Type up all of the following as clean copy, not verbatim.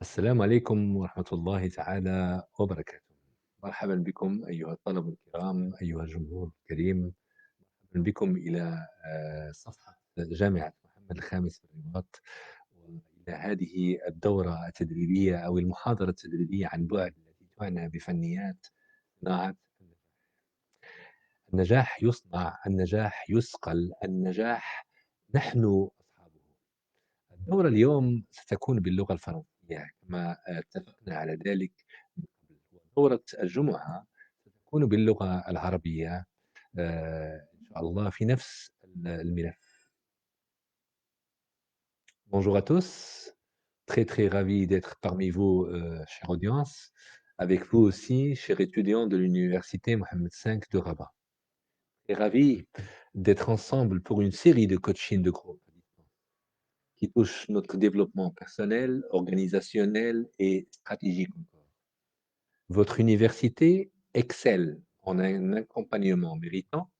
السلام عليكم ورحمة الله تعالى وبركاته. مرحبا بكم أيها الطلبة الكرام، أيها الجمهور الكريم، مرحبا بكم إلى صفحة جامعة محمد الخامس بالرباط، وإلى هذه الدورة التدريبية أو المحاضرة التدريبية عن بعد التي تعنى بفنيات صناعة النجاح. يصنع النجاح، يصقل النجاح، نحن أصحابه. الدورة اليوم ستكون باللغة الفرنسية كما اتفقنا على ذلك من قبل، ودورة الجمعة ستكون باللغة العربية إن شاء الله في نفس الملف. Bonjour à tous, très très ravi d'être parmi vous, chère audience, avec vous aussi, chers étudiants de l'université Mohammed V de Rabat. Et ravi d'être ensemble pour une série de coaching de groupe qui touche notre développement personnel, organisationnel et stratégique encore. Votre université excelle en un accompagnement méritant,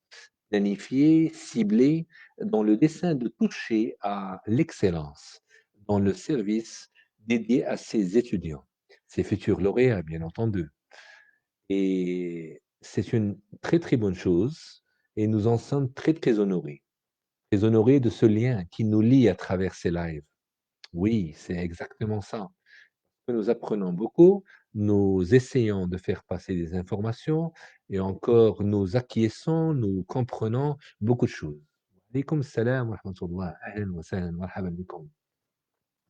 planifié, ciblé, dans le dessein de toucher à l'excellence, dans le service dédié à ses étudiants, ses futurs lauréats, bien entendu. Et c'est une très très bonne chose et nous en sommes très très honorés. Très honorés de ce lien qui nous lie à travers ces lives. Oui, c'est exactement ça. Nous apprenons beaucoup, nous essayons de faire passer des informations et encore nous acquiesçons, nous comprenons beaucoup de choses. عليكم السلام ورحمة الله، أهلا وسهلا، مرحبا بكم.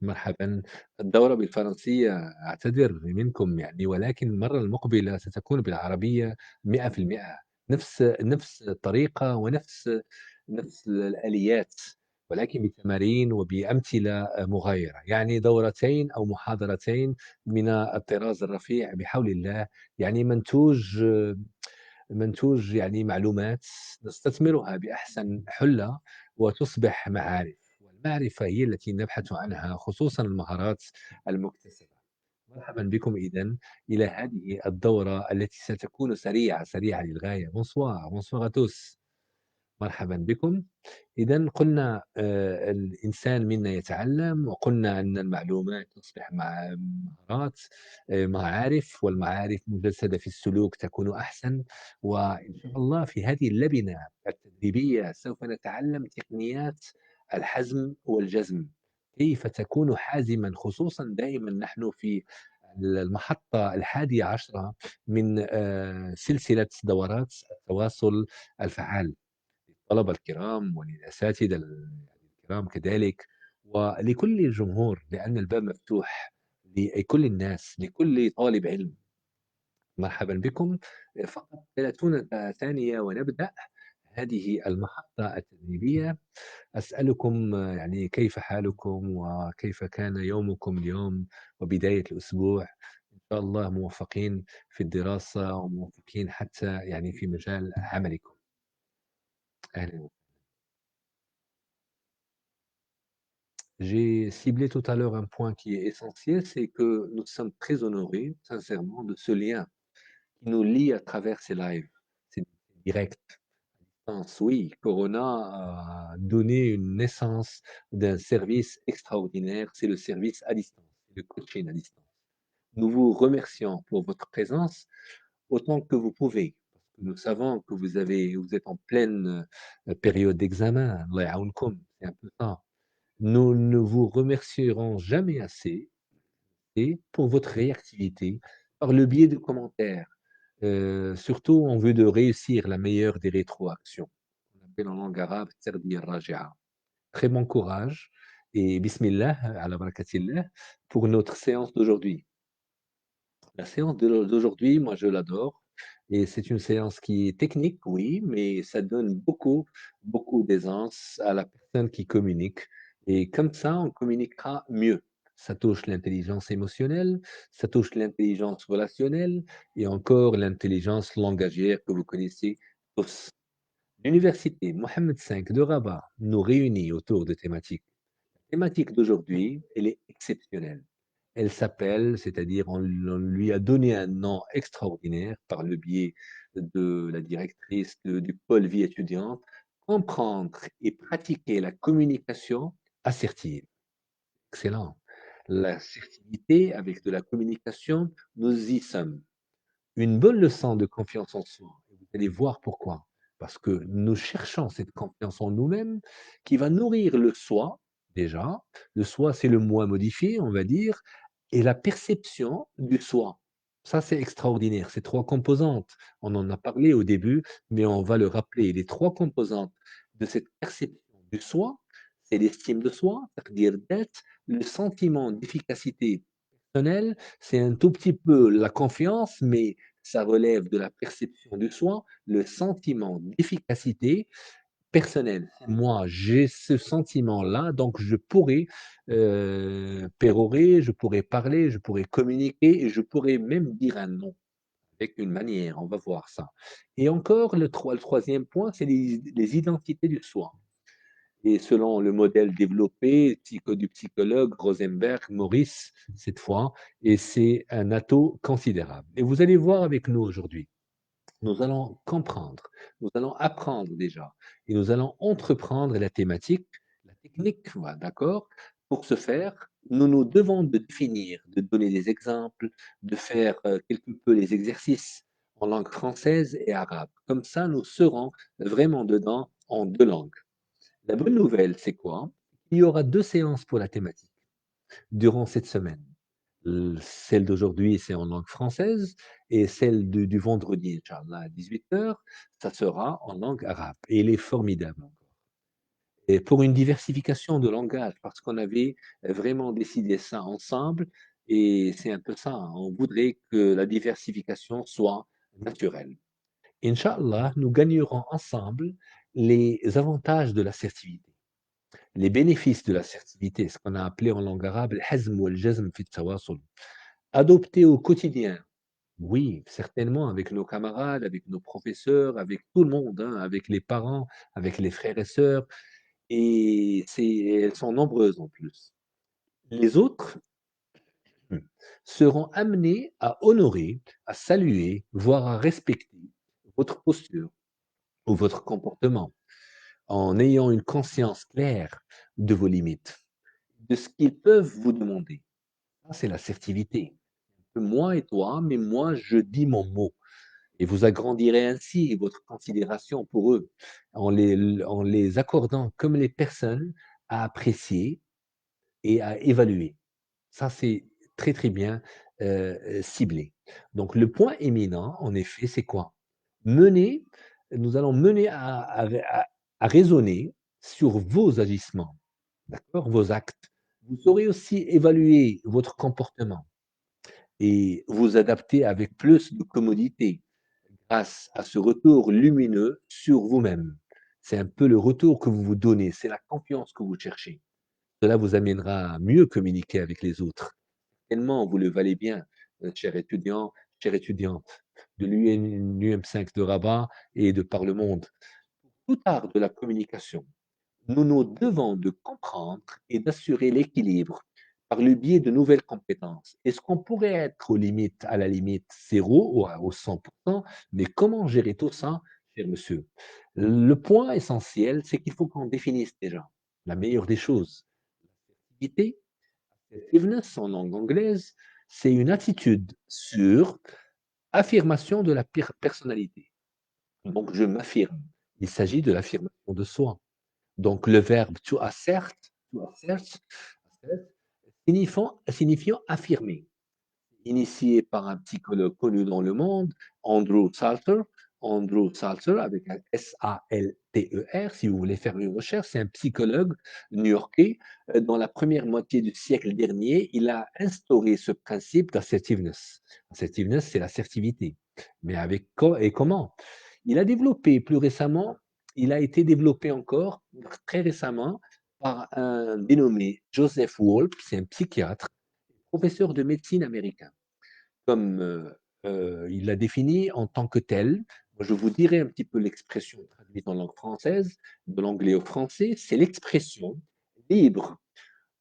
مرحبًا. الدورة بالفرنسية أعتذر منكم يعني، ولكن المرة المقبلة ستكون بالعربية 100%. نفس الطريقة ونفس الآليات، ولكن بتمارين وبأمثلة مغايرة، يعني دورتين أو محاضرتين من الطراز الرفيع بحول الله، يعني منتوج يعني معلومات نستثمرها بأحسن حلة وتصبح معارف، والمعرفة هي التي نبحث عنها، خصوصًا المهارات المكتسبة. مرحبًا بكم إذًا إلى هذه الدورة التي ستكون سريعة للغاية. bonsoir، bonsoir à tous. مرحبًا بكم. إذًا قلنا الإنسان منا يتعلم، وقلنا أن المعلومات تصبح مهارات، معارف، والمعارف مجسدة في السلوك تكون أحسن. وإن شاء الله في هذه اللبنة التدريبية سوف نتعلم تقنيات الحزم والجزم، كيف تكون حازمًا، خصوصًا دائمًا نحن في المحطة 11 من سلسلة دورات التواصل الفعّال. للطلبة الكرام وللأساتذة الكرام كذلك، ولكل الجمهور، لأن الباب مفتوح لكل الناس، لكل طالب علم. مرحبًا بكم، فقط 30 ثانية ونبدأ هذه المحطة التدريبية. أسألكم يعني كيف حالكم وكيف كان يومكم اليوم وبداية الأسبوع؟ إن شاء الله موفقين في الدراسة وموفقين حتى يعني في مجال عملكم. أهلًا. J'ai ciblé tout à l'heure un point qui est essentiel, c'est que nous sommes très honorés, sincèrement, de ce lien qui nous lie à travers ces lives. C'est direct. Oui, Corona a donné une naissance d'un service extraordinaire, c'est le service à distance, le coaching à distance. Nous vous remercions pour votre présence autant que vous pouvez. Parce que nous savons que vous êtes en pleine période d'examen. Allah يعاونكم, c'est un peu ça. Nous ne vous remercierons jamais assez et pour votre réactivité par le biais de commentaires, surtout en vue de réussir la meilleure des rétroactions. On appelle en langue arabe التربية الراجعة. Très bon courage et bismillah, ala barakatillah, pour notre séance d'aujourd'hui. La séance d'aujourd'hui, moi je l'adore et c'est une séance qui est technique, oui, mais ça donne beaucoup d'aisance à la personne qui communique et comme ça, on communiquera mieux. Ça touche l'intelligence émotionnelle, ça touche l'intelligence relationnelle et encore l'intelligence langagière que vous connaissez tous. L'université Mohammed V de Rabat nous réunit autour de thématiques. La thématique d'aujourd'hui, elle est exceptionnelle. Elle s'appelle, c'est-à-dire on lui a donné un nom extraordinaire par le biais de la directrice du pôle vie étudiante, comprendre et pratiquer la communication assertive. Excellent. L'assertivité avec de la communication, nous y sommes. Une bonne leçon de confiance en soi. Vous allez voir pourquoi. Parce que nous cherchons cette confiance en nous-mêmes qui va nourrir le soi, déjà. Le soi, c'est le moi modifié, on va dire, et la perception du soi. Ça, c'est extraordinaire. Ces trois composantes, on en a parlé au début, mais on va le rappeler. Les trois composantes de cette perception du soi, c'est l'estime de soi, c'est-à-dire d'être, le sentiment d'efficacité personnelle, c'est un tout petit peu la confiance, mais ça relève de la perception de soi, le sentiment d'efficacité personnelle. Moi, j'ai ce sentiment-là, donc je pourrais pérorer, je pourrais parler, je pourrais communiquer et je pourrais même dire un non avec une manière, on va voir ça. Et encore, le troisième point, c'est les identités du soi. Et selon le modèle développé du psychologue Rosenberg, Maurice, cette fois, et c'est un atout considérable. Et vous allez voir avec nous aujourd'hui, nous allons comprendre, nous allons apprendre déjà, et nous allons entreprendre la thématique, la technique, voilà, d'accord? Pour ce faire, nous nous devons de définir, de donner des exemples, de faire quelque peu les exercices en langue française et arabe. Comme ça, nous serons vraiment dedans en deux langues. La bonne nouvelle, c'est quoi? Il y aura 2 séances pour la thématique durant cette semaine. Celle d'aujourd'hui, c'est en langue française et celle du vendredi, Inch'Allah, à 18 heures, ça sera en langue arabe et il est formidable encore. Et pour une diversification de langage, parce qu'on avait vraiment décidé ça ensemble et c'est un peu ça, hein, on voudrait que la diversification soit naturelle. Inch'Allah, nous gagnerons ensemble les avantages de l'assertivité. Les bénéfices de l'assertivité, ce qu'on a appelé en langue arabe الحزم والجزم في التواصل. Adopter au quotidien, oui, certainement avec nos camarades, avec nos professeurs, avec tout le monde, hein, avec les parents, avec les frères et sœurs, et elles sont nombreuses en plus. Les autres seront amenés à honorer, à saluer, voire à respecter votre posture ou votre comportement en ayant une conscience claire de vos limites, de ce qu'ils peuvent vous demander. Ça, c'est l'assertivité. Moi et toi, mais moi, je dis mon mot. Et vous agrandirez ainsi votre considération pour eux, en les accordant comme les personnes à apprécier et à évaluer. Ça, c'est très, très bien ciblé. Donc, le point éminent, en effet, c'est quoi? Mener, nous allons mener à raisonner sur vos agissements, d'accord? Vos actes. Vous saurez aussi évaluer votre comportement et vous adapter avec plus de commodité grâce à ce retour lumineux sur vous-même. C'est un peu le retour que vous vous donnez, c'est la confiance que vous cherchez. Cela vous amènera à mieux communiquer avec les autres. Tellement vous le valez bien, cher étudiant, chère étudiante de l'UM5 de Rabat et de par le monde. Tout art de la communication, nous nous devons de comprendre et d'assurer l'équilibre par le biais de nouvelles compétences. Est-ce qu'on pourrait être aux limites, à la limite zéro ou au 100%, mais comment gérer tout ça, cher monsieur? Le point essentiel, c'est qu'il faut qu'on définisse déjà la meilleure des choses. L'assertivité, assertiveness en langue anglaise, c'est une attitude sur affirmation de la personnalité. Donc, je m'affirme. Il s'agit de l'affirmation de soi. Donc, le verbe to assert signifiant affirmer, initié par un psychologue connu dans le monde, Andrew Salter. Andrew Salter, avec un S-A-L-T-E-R, si vous voulez faire une recherche, c'est un psychologue new-yorkais. Dans la première moitié du siècle dernier, il a instauré ce principe d'assertiveness. Assertiveness, c'est l'assertivité. Mais avec quoi et comment? Il a développé plus récemment, il a été développé encore très récemment par un dénommé Joseph Wolf, c'est un psychiatre, professeur de médecine américain. Comme il l'a défini en tant que tel, je vous dirai un petit peu l'expression traduite en langue française, de l'anglais au français, c'est l'expression libre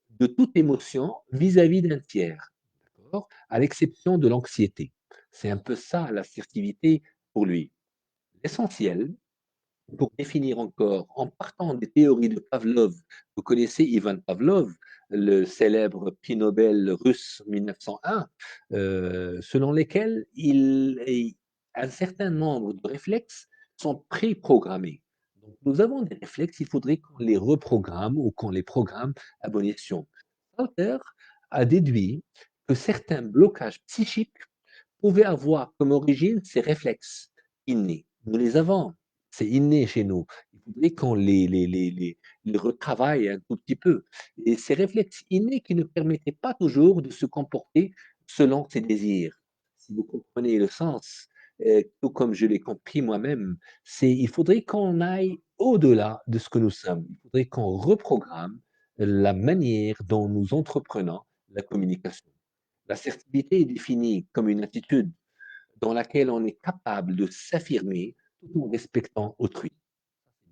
de toute émotion vis-à-vis d'un tiers, d'accord? À l'exception de l'anxiété. C'est un peu ça l'assertivité pour lui. L'essentiel, pour définir encore, en partant des théories de Pavlov. Vous connaissez Ivan Pavlov, le célèbre prix Nobel russe 1901, selon lesquels un certain nombre de réflexes sont préprogrammés. Donc, nous avons des réflexes, il faudrait qu'on les reprogramme ou qu'on les programme à bon escient. Sauter a déduit que certains blocages psychiques pouvaient avoir comme origine ces réflexes innés. Nous les avons, c'est inné chez nous. Il faudrait qu'on les retravaille un tout petit peu. Et ces réflexes innés qui ne permettaient pas toujours de se comporter selon ses désirs. Si vous comprenez le sens, tout comme je l'ai compris moi-même, il faudrait qu'on aille au-delà de ce que nous sommes. Il faudrait qu'on reprogramme la manière dont nous entreprenons la communication. L'assertivité est définie comme une attitude dans laquelle on est capable de s'affirmer tout en respectant autrui.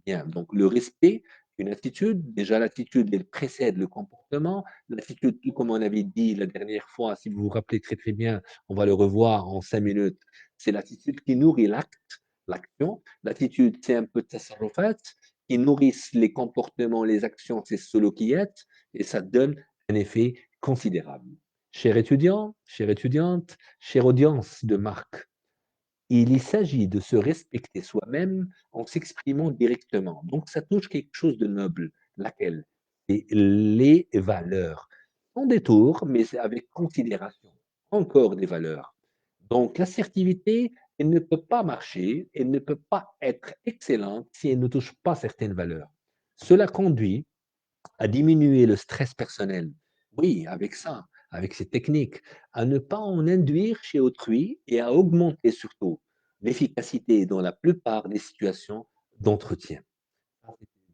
Bien, donc le respect, une attitude, déjà l'attitude, elle précède le comportement. L'attitude, tout comme on avait dit la dernière fois, si vous vous rappelez très très bien, on va le revoir en 5 minutes, c'est l'attitude qui nourrit l'acte, l'action. L'attitude, c'est un peu de tasarrufat, qui nourrissent les comportements, les actions, c'est sulukiyat, et ça donne un effet considérable. Chers étudiants, chères étudiantes, chère audience de Marc, il y s'agit de se respecter soi-même en s'exprimant directement. Donc, ça touche quelque chose de noble. Laquelle? C'est les valeurs. Sans détour, mais c'est avec considération. Encore des valeurs. Donc, l'assertivité, elle ne peut pas marcher, elle ne peut pas être excellente si elle ne touche pas certaines valeurs. Cela conduit à diminuer le stress personnel. Oui, avec ça, avec ces techniques, à ne pas en induire chez autrui et à augmenter surtout l'efficacité dans la plupart des situations d'entretien.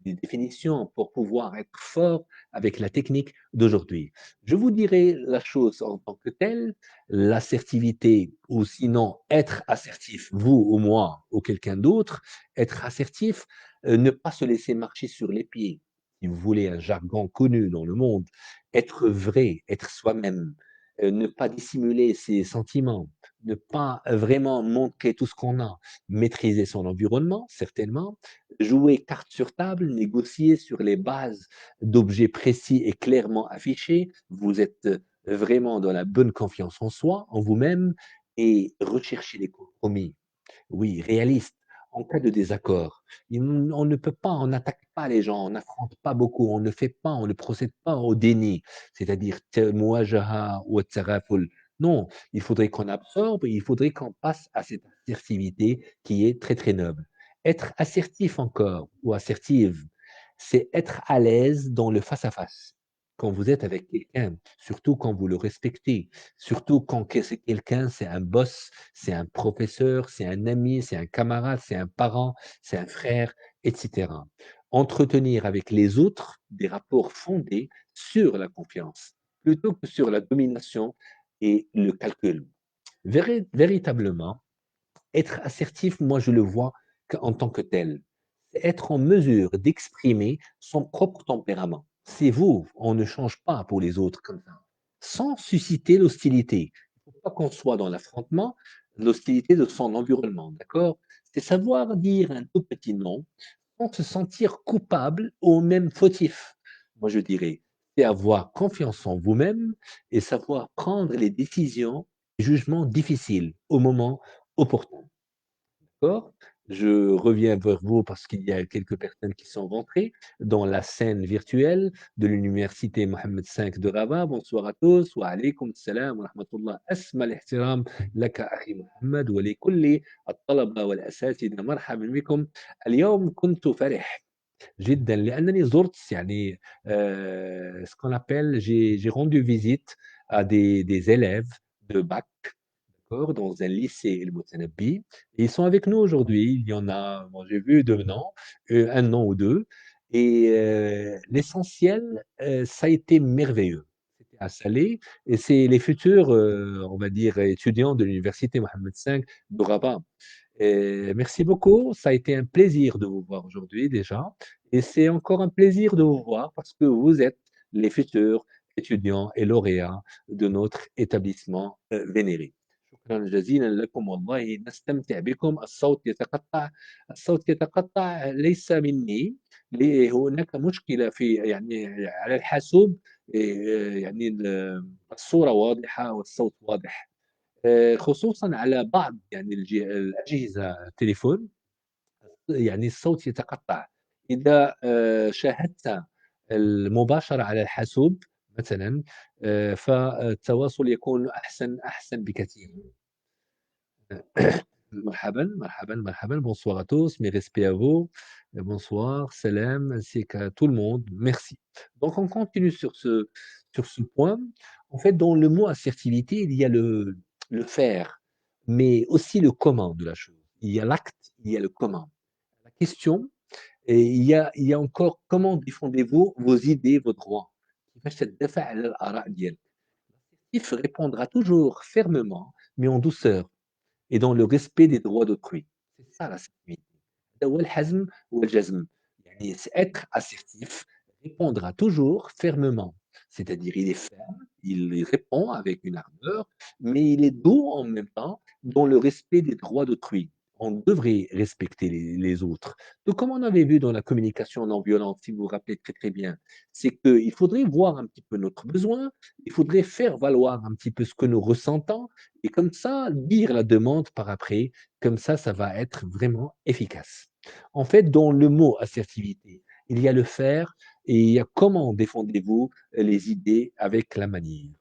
Des définitions pour pouvoir être fort avec la technique d'aujourd'hui. Je vous dirai la chose en tant que telle, l'assertivité, ou sinon être assertif, vous ou moi ou quelqu'un d'autre, être assertif, ne pas se laisser marcher sur les pieds, si vous voulez un jargon connu dans le monde, être vrai, être soi-même, ne pas dissimuler ses sentiments, ne pas vraiment montrer tout ce qu'on a, maîtriser son environnement, certainement, jouer carte sur table, négocier sur les bases d'objets précis et clairement affichés. Vous êtes vraiment dans la bonne confiance en soi, en vous-même, et rechercher les compromis. Oui, réaliste. En cas de désaccord, on ne peut pas, on n'attaque pas les gens, on n'affronte pas beaucoup, on ne fait pas, on ne procède pas au déni, c'est-à-dire muwajaha ou taraful. Non, il faudrait qu'on absorbe, il faudrait qu'on passe à cette assertivité qui est très très noble. Être assertif encore ou assertive, c'est être à l'aise dans le face-à-face. Quand vous êtes avec quelqu'un, surtout quand vous le respectez, surtout quand c'est quelqu'un, c'est un boss, c'est un professeur, c'est un ami, c'est un camarade, c'est un parent, c'est un frère, etc. Entretenir avec les autres des rapports fondés sur la confiance, plutôt que sur la domination et le calcul. Véritablement, être assertif, moi je le vois en tant que tel. C'est être en mesure d'exprimer son propre tempérament. C'est vous, on ne change pas pour les autres comme ça, sans susciter l'hostilité. Il ne faut pas qu'on soit dans l'affrontement, l'hostilité de son environnement, d'accord? C'est savoir dire un tout petit non sans se sentir coupable ou même fautif. Moi je dirais, c'est avoir confiance en vous-même et savoir prendre les décisions, les jugements difficiles au moment opportun. D'accord? Je reviens vers vous parce qu'il y a quelques personnes qui sont rentrées dans la scène virtuelle de l'université Mohammed V de Rabat. Bonsoir à tous. Wa alaykoum salam wa rahmatullah. أسمى الاحترام لك أخي محمد ولكل الطلبة والأساتذة مرحبا بكم. اليوم كنت فرح جدا لأنني زرت يعني ce qu'on appelle j'ai rendu visite à des élèves de bac, dans un lycée El Moutanabbi. Ils sont avec nous aujourd'hui. Il y en a, bon, j'ai vu 2 ans, un an ou deux. Et l'essentiel, ça a été merveilleux. C'était à Salé. Et c'est les futurs, on va dire, étudiants de l'université Mohammed V de Rabat. Et merci beaucoup. Ça a été un plaisir de vous voir aujourd'hui déjà. Et c'est encore un plaisir de vous voir parce que vous êtes les futurs étudiants et lauréats de notre établissement vénéré. شكرًا جزيلًا لكم والله نستمتع بكم، الصوت يتقطع ليس مني، هناك مشكلة في يعني على الحاسوب يعني الصورة واضحة والصوت واضح، خصوصًا على بعض يعني الأجهزة التليفون يعني الصوت يتقطع، إذا شاهدت المباشرة على الحاسوب مثلًا فالتواصل يكون أحسن بكثير. مرحبًا، مرحبًا، مرحبًا, bonsoir à tous, mes respects à vous, bonsoir, salam, ainsi qu'à tout le monde, merci. Donc on continue sur ce point. En fait, dans le mot assertivité, il y a le faire, mais aussi le comment de la chose. Il y a l'acte, il y a le comment. La question et il y a encore comment défendez-vous vos idées, vos droits. كيفاش تدافع على الآراء ديالك. L'assertif répondra toujours fermement, mais en douceur et dans le respect des droits d'autrui. C'est ça l'assertivité. هذا هو الحزم والجزم. يعني être assertif répondra toujours fermement. C'est-à-dire il est ferme, il répond avec une ardeur, mais il est doux en même temps dans le respect des droits d'autrui. On devrait respecter les autres. Donc, comme on avait vu dans la communication non violente, si vous vous rappelez très très bien, c'est qu'il faudrait voir un petit peu notre besoin, il faudrait faire valoir un petit peu ce que nous ressentons, et comme ça, dire la demande par après, comme ça va être vraiment efficace. En fait, dans le mot assertivité, il y a le faire et il y a comment défendez-vous les idées avec la manière.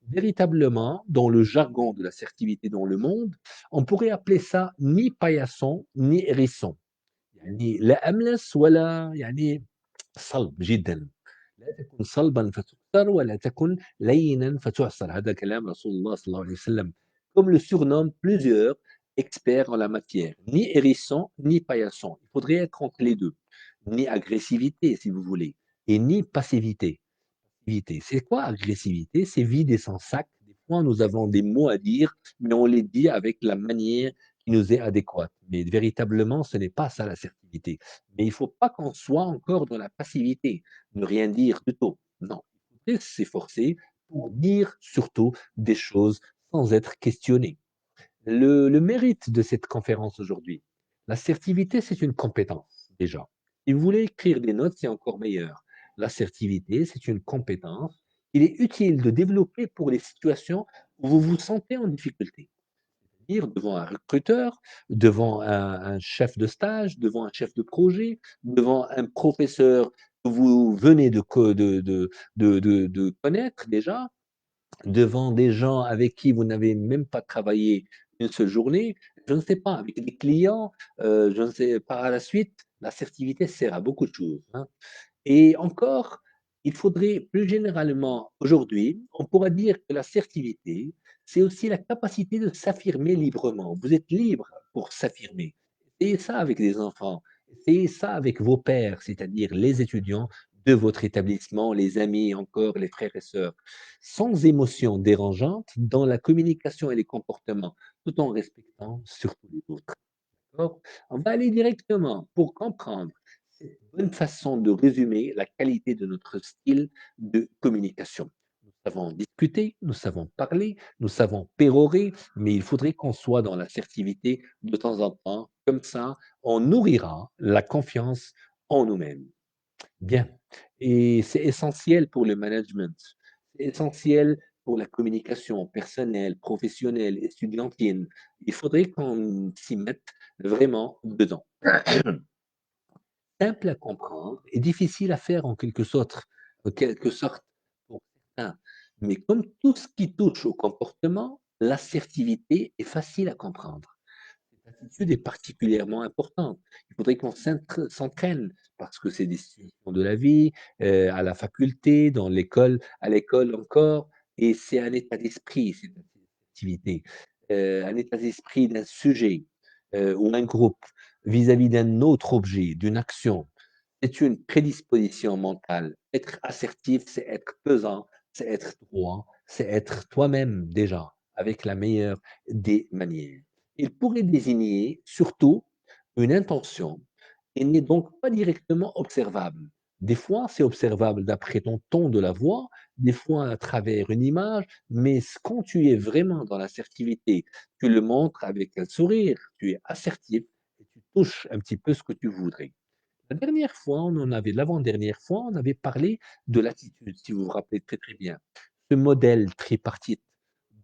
Véritablement, dans le jargon de l'assertivité dans le monde, on pourrait appeler ça ni paillasson ni hérisson. يعني لا أملس ولا يعني صلب جدًا. لا تكن صلبًا فتُكسر ولا تكن لينًا فتُعصر. هذا كلام رسول الله صلى الله عليه وسلم. Comme le surnomment plusieurs experts en la matière. Ni hérisson, ni paillasson. Il faudrait être entre les 2. Ni agressivité, si vous voulez, et ni passivité. Agressivité. C'est quoi agressivité? C'est vide et sans sac. Des fois, nous avons des mots à dire, mais on les dit avec la manière qui nous est adéquate. Mais véritablement, ce n'est pas ça l'assertivité. Mais il ne faut pas qu'on soit encore dans la passivité, ne rien dire du tout. Non, il faudrait s'efforcer pour dire surtout des choses sans être questionné. Le mérite de cette conférence aujourd'hui, l'assertivité, c'est une compétence déjà. Si vous voulez écrire des notes, c'est encore meilleur. L'assertivité, c'est une compétence. Il est utile de développer pour les situations où vous vous sentez en difficulté. C'est-à-dire devant un recruteur, devant un chef de stage, devant un chef de projet, devant un professeur que vous venez de connaître déjà, devant des gens avec qui vous n'avez même pas travaillé une seule journée, je ne sais pas, avec des clients, je ne sais par la suite, l'assertivité sert à beaucoup de choses, hein. Et encore, il faudrait plus généralement, aujourd'hui, on pourra dire que l'assertivité, c'est aussi la capacité de s'affirmer librement. Vous êtes libre pour s'affirmer. Essayez ça avec les enfants, essayez ça avec vos pairs, c'est-à-dire les étudiants de votre établissement, les amis, encore les frères et sœurs, sans émotion dérangeante dans la communication et les comportements, tout en respectant surtout les autres. D'accord. On va aller directement pour comprendre cette bonne façon de résumer la qualité de notre style de communication. Nous savons discuter, nous savons parler, nous savons pérorer, mais il faudrait qu'on soit dans l'assertivité de temps en temps. Comme ça, on nourrira la confiance en nous-mêmes. Bien. Et c'est essentiel pour le management. C'est essentiel pour la communication personnelle, professionnelle, estudiantine. Il faudrait qu'on s'y mette vraiment dedans. Simple à comprendre et difficile à faire en quelque sorte pour certains. Mais comme tout ce qui touche au comportement, l'assertivité est facile à comprendre. Cette attitude est particulièrement importante. Il faudrait qu'on s'entraîne parce que c'est des situations de la vie, à la faculté, dans l'école, à l'école encore, et c'est un état d'esprit, cette activité, un état d'esprit d'un sujet ou un groupe vis-à-vis d'un autre objet, d'une action. C'est une prédisposition mentale. Être assertif, c'est être pesant, c'est être droit, c'est être toi-même déjà, avec la meilleure des manières. Il pourrait désigner surtout une intention et n'est donc pas directement observable, Des fois, c'est observable d'après ton ton de la voix, des fois à travers une image, mais quand tu es vraiment dans l'assertivité, tu le montres avec un sourire, tu es assertif et tu touches un petit peu ce que tu voudrais. La dernière fois, l'avant-dernière fois, on avait parlé de l'attitude, si vous vous rappelez très très bien. Ce modèle tripartite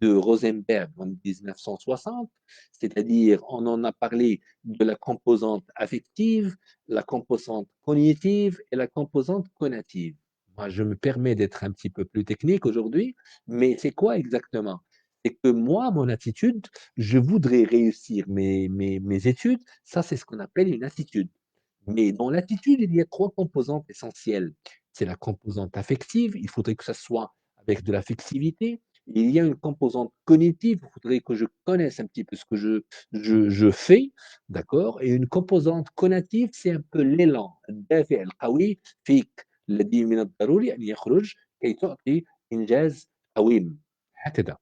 de Rosenberg en 1960, c'est-à-dire on en a parlé de la composante affective, la composante cognitive et la composante conative. Moi, je me permets d'être un petit peu plus technique aujourd'hui, mais c'est quoi exactement? C'est que moi, mon attitude, je voudrais réussir mes études, ça c'est ce qu'on appelle une attitude. Mais dans l'attitude, il y a 3 composantes essentielles. C'est la composante affective, il faudrait que ça soit avec de l'affectivité. Il y a une composante cognitive, il faudrait que je connaisse un petit peu ce que je fais, d'accord? Et une composante conative, c'est un peu l'élan, الدافع القوي فيك الذي من الضروري أن يخرج كي تعطي إنجاز قويم، هكذا.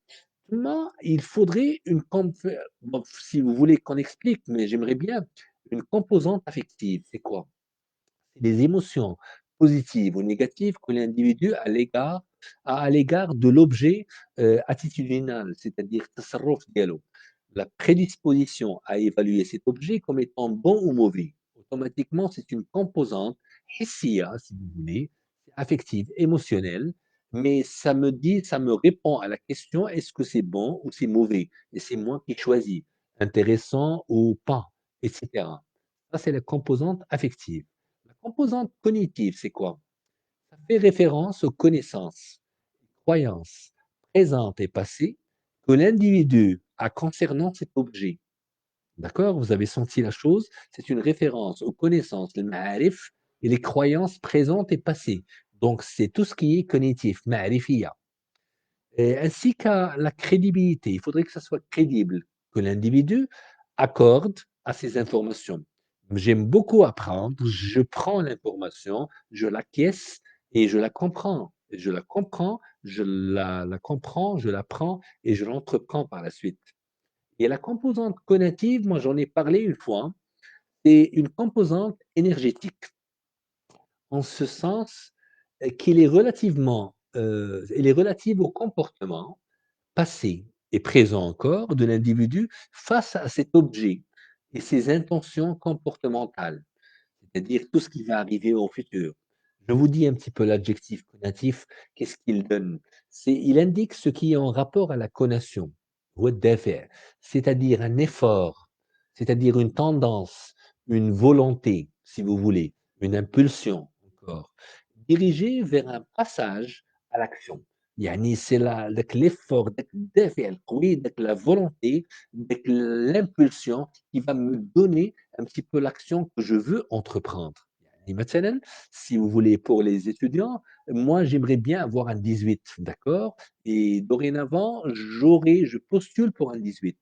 Moi, il faudrait une bon, si vous voulez qu'on explique, mais j'aimerais bien une composante affective, c'est quoi? C'est les émotions positives ou négatives que l'individu a à l'égard de l'objet, attitudinal, c'est-à-dire التصرف ديالو. La prédisposition à évaluer cet objet comme étant bon ou mauvais. Automatiquement, c'est une composante حسية, si vous voulez, affective, émotionnelle, mais ça me répond à la question: «Est-ce que c'est bon ou c'est mauvais?» et c'est moi qui choisis, intéressant ou pas, et cetera. Ça, c'est la composante affective. La composante cognitive, c'est quoi? Ça fait référence aux connaissances, croyances présentes et passées que l'individu a concernant cet objet. D'accord? Vous avez senti la chose? C'est une référence aux connaissances, les ma'arif et les croyances présentes et passées. Donc, c'est tout ce qui est cognitif, ma'rifiyya. Et ainsi qu'à la crédibilité. Il faudrait que ça soit crédible, que l'individu accorde à ces informations. J'aime beaucoup apprendre, je prends l'information, je l'acquiesce et je la comprends. Je la comprends, la comprends, je la prends et je l'entreprends par la suite. Et la composante conative, moi j'en ai parlé une fois, c'est une composante énergétique, en ce sens elle est relative au comportement passé et présent encore de l'individu face à cet objet et ses intentions comportementales, c'est-à-dire tout ce qui va arriver au futur. Je vous dis un petit peu l'adjectif conatif, qu'est-ce qu'il donne? Il indique ce qui est en rapport à la conation, والدافع, c'est-à-dire un effort, c'est-à-dire une tendance, une volonté, si vous voulez, une impulsion encore, dirigée vers un passage à l'action. يعني c'est l'effort, داك الدافع القوي, داك la volonté, داك l'impulsion qui va me donner un petit peu l'action que je veux entreprendre. يعني مثلًا, si vous voulez, pour les étudiants, moi, j'aimerais bien avoir un 18, d'accord? Et dorénavant, je postule pour un 18.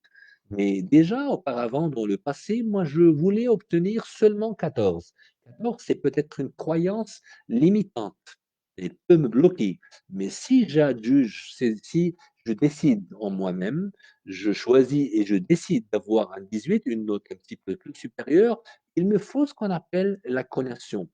Mais déjà, auparavant, dans le passé, moi, je voulais obtenir seulement 14. 14, c'est peut-être une croyance limitante et peut me bloquer. Mais si j'adjuge, si je décide en moi-même, je choisis et je décide d'avoir un 18, une note un petit peu plus supérieure, il me faut ce qu'on appelle la conversion.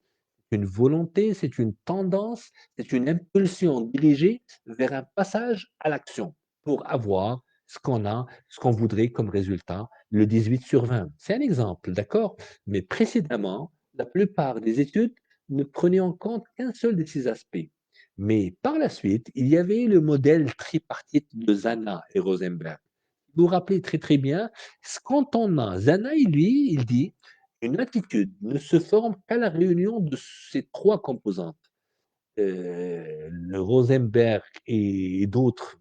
Une volonté, c'est une tendance, c'est une impulsion dirigée vers un passage à l'action pour avoir ce qu'on voudrait comme résultat, le 18 sur 20. C'est un exemple, d'accord? Mais précédemment, la plupart des études ne prenaient en compte qu'un seul de ces aspects. Mais par la suite, il y avait le modèle tripartite de Zana et Rosenberg. Vous vous rappelez très très bien, quand on a Zana, lui, il dit une attitude ne se forme qu'à la réunion de ces 3 composantes. Le Rosenberg et d'autres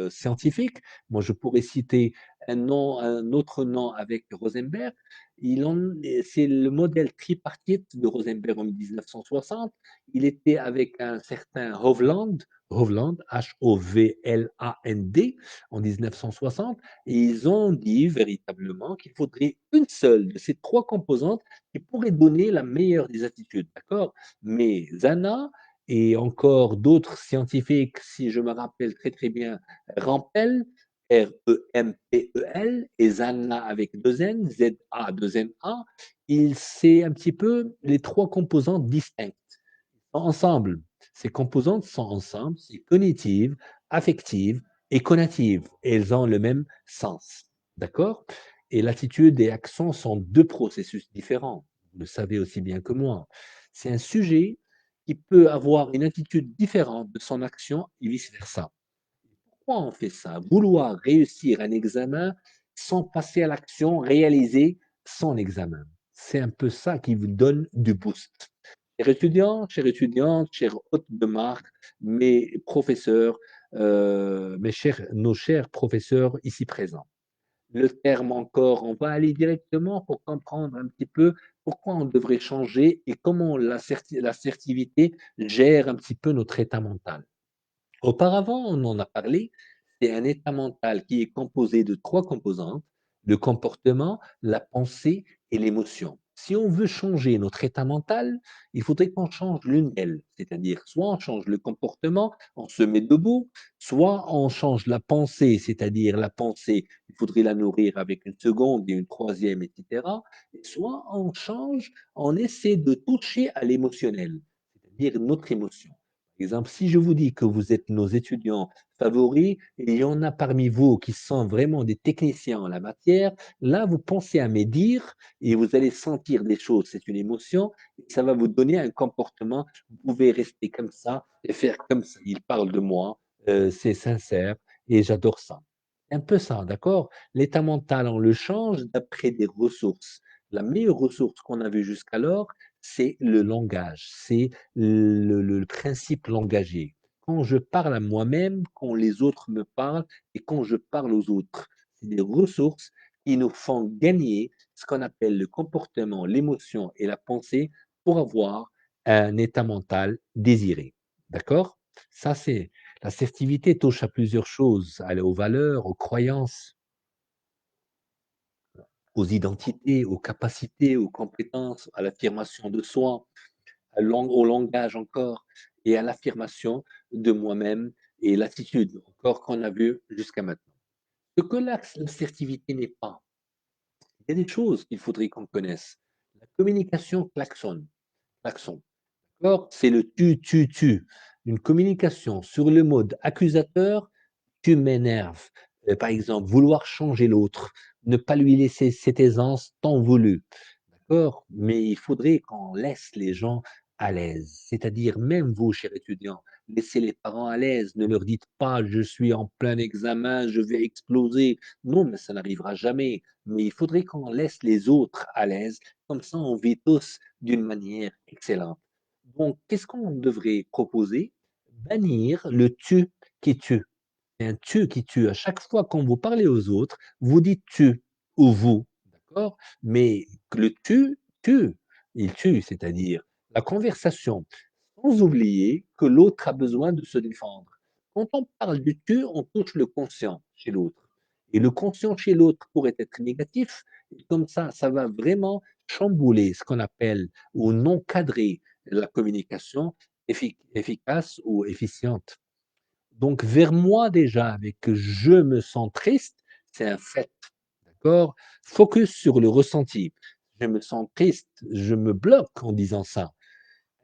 scientifiques. Moi, je pourrais citer un autre nom avec Rosenberg. C'est le modèle tripartite de Rosenberg en 1960. Il était avec un certain Hovland, H-O-V-L-A-N-D, en 1960. Et ils ont dit véritablement qu'il faudrait une seule de ces 3 composantes qui pourrait donner la meilleure des attitudes. D'accord? Mais Zana et encore d'autres scientifiques, si je me rappelle très très bien, Rampel Rempel et Zana avec deux N, Z-A, deux N-A, c'est un petit peu les trois composantes distinctes. Ensemble, ces composantes sont ensemble, c'est cognitive, affective et conative. Elles ont le même sens. D'accord? Et l'attitude et l'action sont deux processus différents. Vous le savez aussi bien que moi. C'est un sujet qui peut avoir une attitude différente de son action et vice-versa. Pourquoi on fait ça? Vouloir réussir un examen sans passer à l'action, réaliser son examen. C'est un peu ça qui vous donne du boost. Chers étudiants, chères étudiantes, chers hôtes de marque, mes professeurs, nos chers professeurs ici présents. Le terme encore, on va aller directement pour comprendre un petit peu pourquoi on devrait changer et comment l'assertivité gère un petit peu notre état mental. Auparavant, on en a parlé, c'est un état mental qui est composé de trois composantes, le comportement, la pensée et l'émotion. Si on veut changer notre état mental, il faudrait qu'on change l'une d'elles, c'est-à-dire soit on change le comportement, on se met debout, soit on change la pensée, c'est-à-dire la pensée, il faudrait la nourrir avec une seconde et une troisième, etc. Et soit on change, on essaie de toucher à l'émotionnel, c'est-à-dire notre émotion. Par exemple, si je vous dis que vous êtes nos étudiants favoris, et il y en a parmi vous qui sont vraiment des techniciens en la matière, là, vous pensez à médire et vous allez sentir des choses. C'est une émotion, et ça va vous donner un comportement. Vous pouvez rester comme ça et faire comme ça. Il parle de moi, c'est sincère et j'adore ça. C'est un peu ça, d'accord? L'état mental, on le change d'après des ressources. La meilleure ressource qu'on a vue jusqu'alors, c'est le langage, c'est le principe langagier. Quand je parle à moi-même, quand les autres me parlent et quand je parle aux autres, c'est des ressources qui nous font gagner ce qu'on appelle le comportement, l'émotion et la pensée pour avoir un état mental désiré. D'accord? Ça, c'est l'assertivité touche à plusieurs choses, aux valeurs, aux croyances, aux identités, aux capacités, aux compétences, à l'affirmation de soi, au langage encore et à l'affirmation de moi-même et l'attitude encore qu'on a vu jusqu'à maintenant. Ce que l'assertivité n'est pas, il y a des choses qu'il faudrait qu'on connaisse. La communication klaxon. D'accord? C'est le tu. Une communication sur le mode accusateur, tu m'énerves. Par exemple, vouloir changer l'autre, ne pas lui laisser cette aisance tant voulue. D'accord? Mais il faudrait qu'on laisse les gens à l'aise. C'est-à-dire, même vous, chers étudiants, laissez les parents à l'aise. Ne leur dites pas, je suis en plein examen, je vais exploser. Non, mais ça n'arrivera jamais. Mais il faudrait qu'on laisse les autres à l'aise. Comme ça, on vit tous d'une manière excellente. Donc, qu'est-ce qu'on devrait proposer? Bannir le tu qui tue. C'est un tu qui tue. À chaque fois quand vous parlez aux autres, vous dites tu ou vous, d'accord? Mais le tu, il tue, c'est-à-dire la conversation, sans oublier que l'autre a besoin de se défendre. Quand on parle du tu, on touche le conscient chez l'autre. Et le conscient chez l'autre pourrait être négatif, et comme ça va vraiment chambouler ce qu'on appelle ou non cadrer la communication efficace ou efficiente. Donc, vers moi déjà, avec je me sens triste, c'est un fait, d'accord? Focus sur le ressenti. Je me sens triste, je me bloque en disant ça.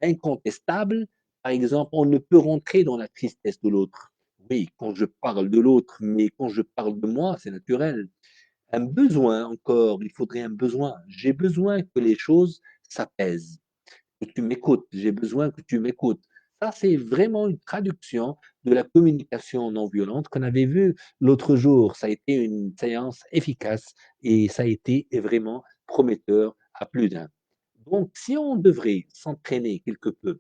Incontestable, par exemple, on ne peut rentrer dans la tristesse de l'autre. Oui, quand je parle de l'autre, mais quand je parle de moi, c'est naturel. Un besoin encore, il faudrait un besoin. J'ai besoin que les choses s'apaisent, que tu m'écoutes, j'ai besoin que tu m'écoutes. Ça, c'est vraiment une traduction de la communication non violente qu'on avait vue l'autre jour. Ça a été une séance efficace et ça a été vraiment prometteur à plus d'un. Donc, si on devrait s'entraîner quelque peu,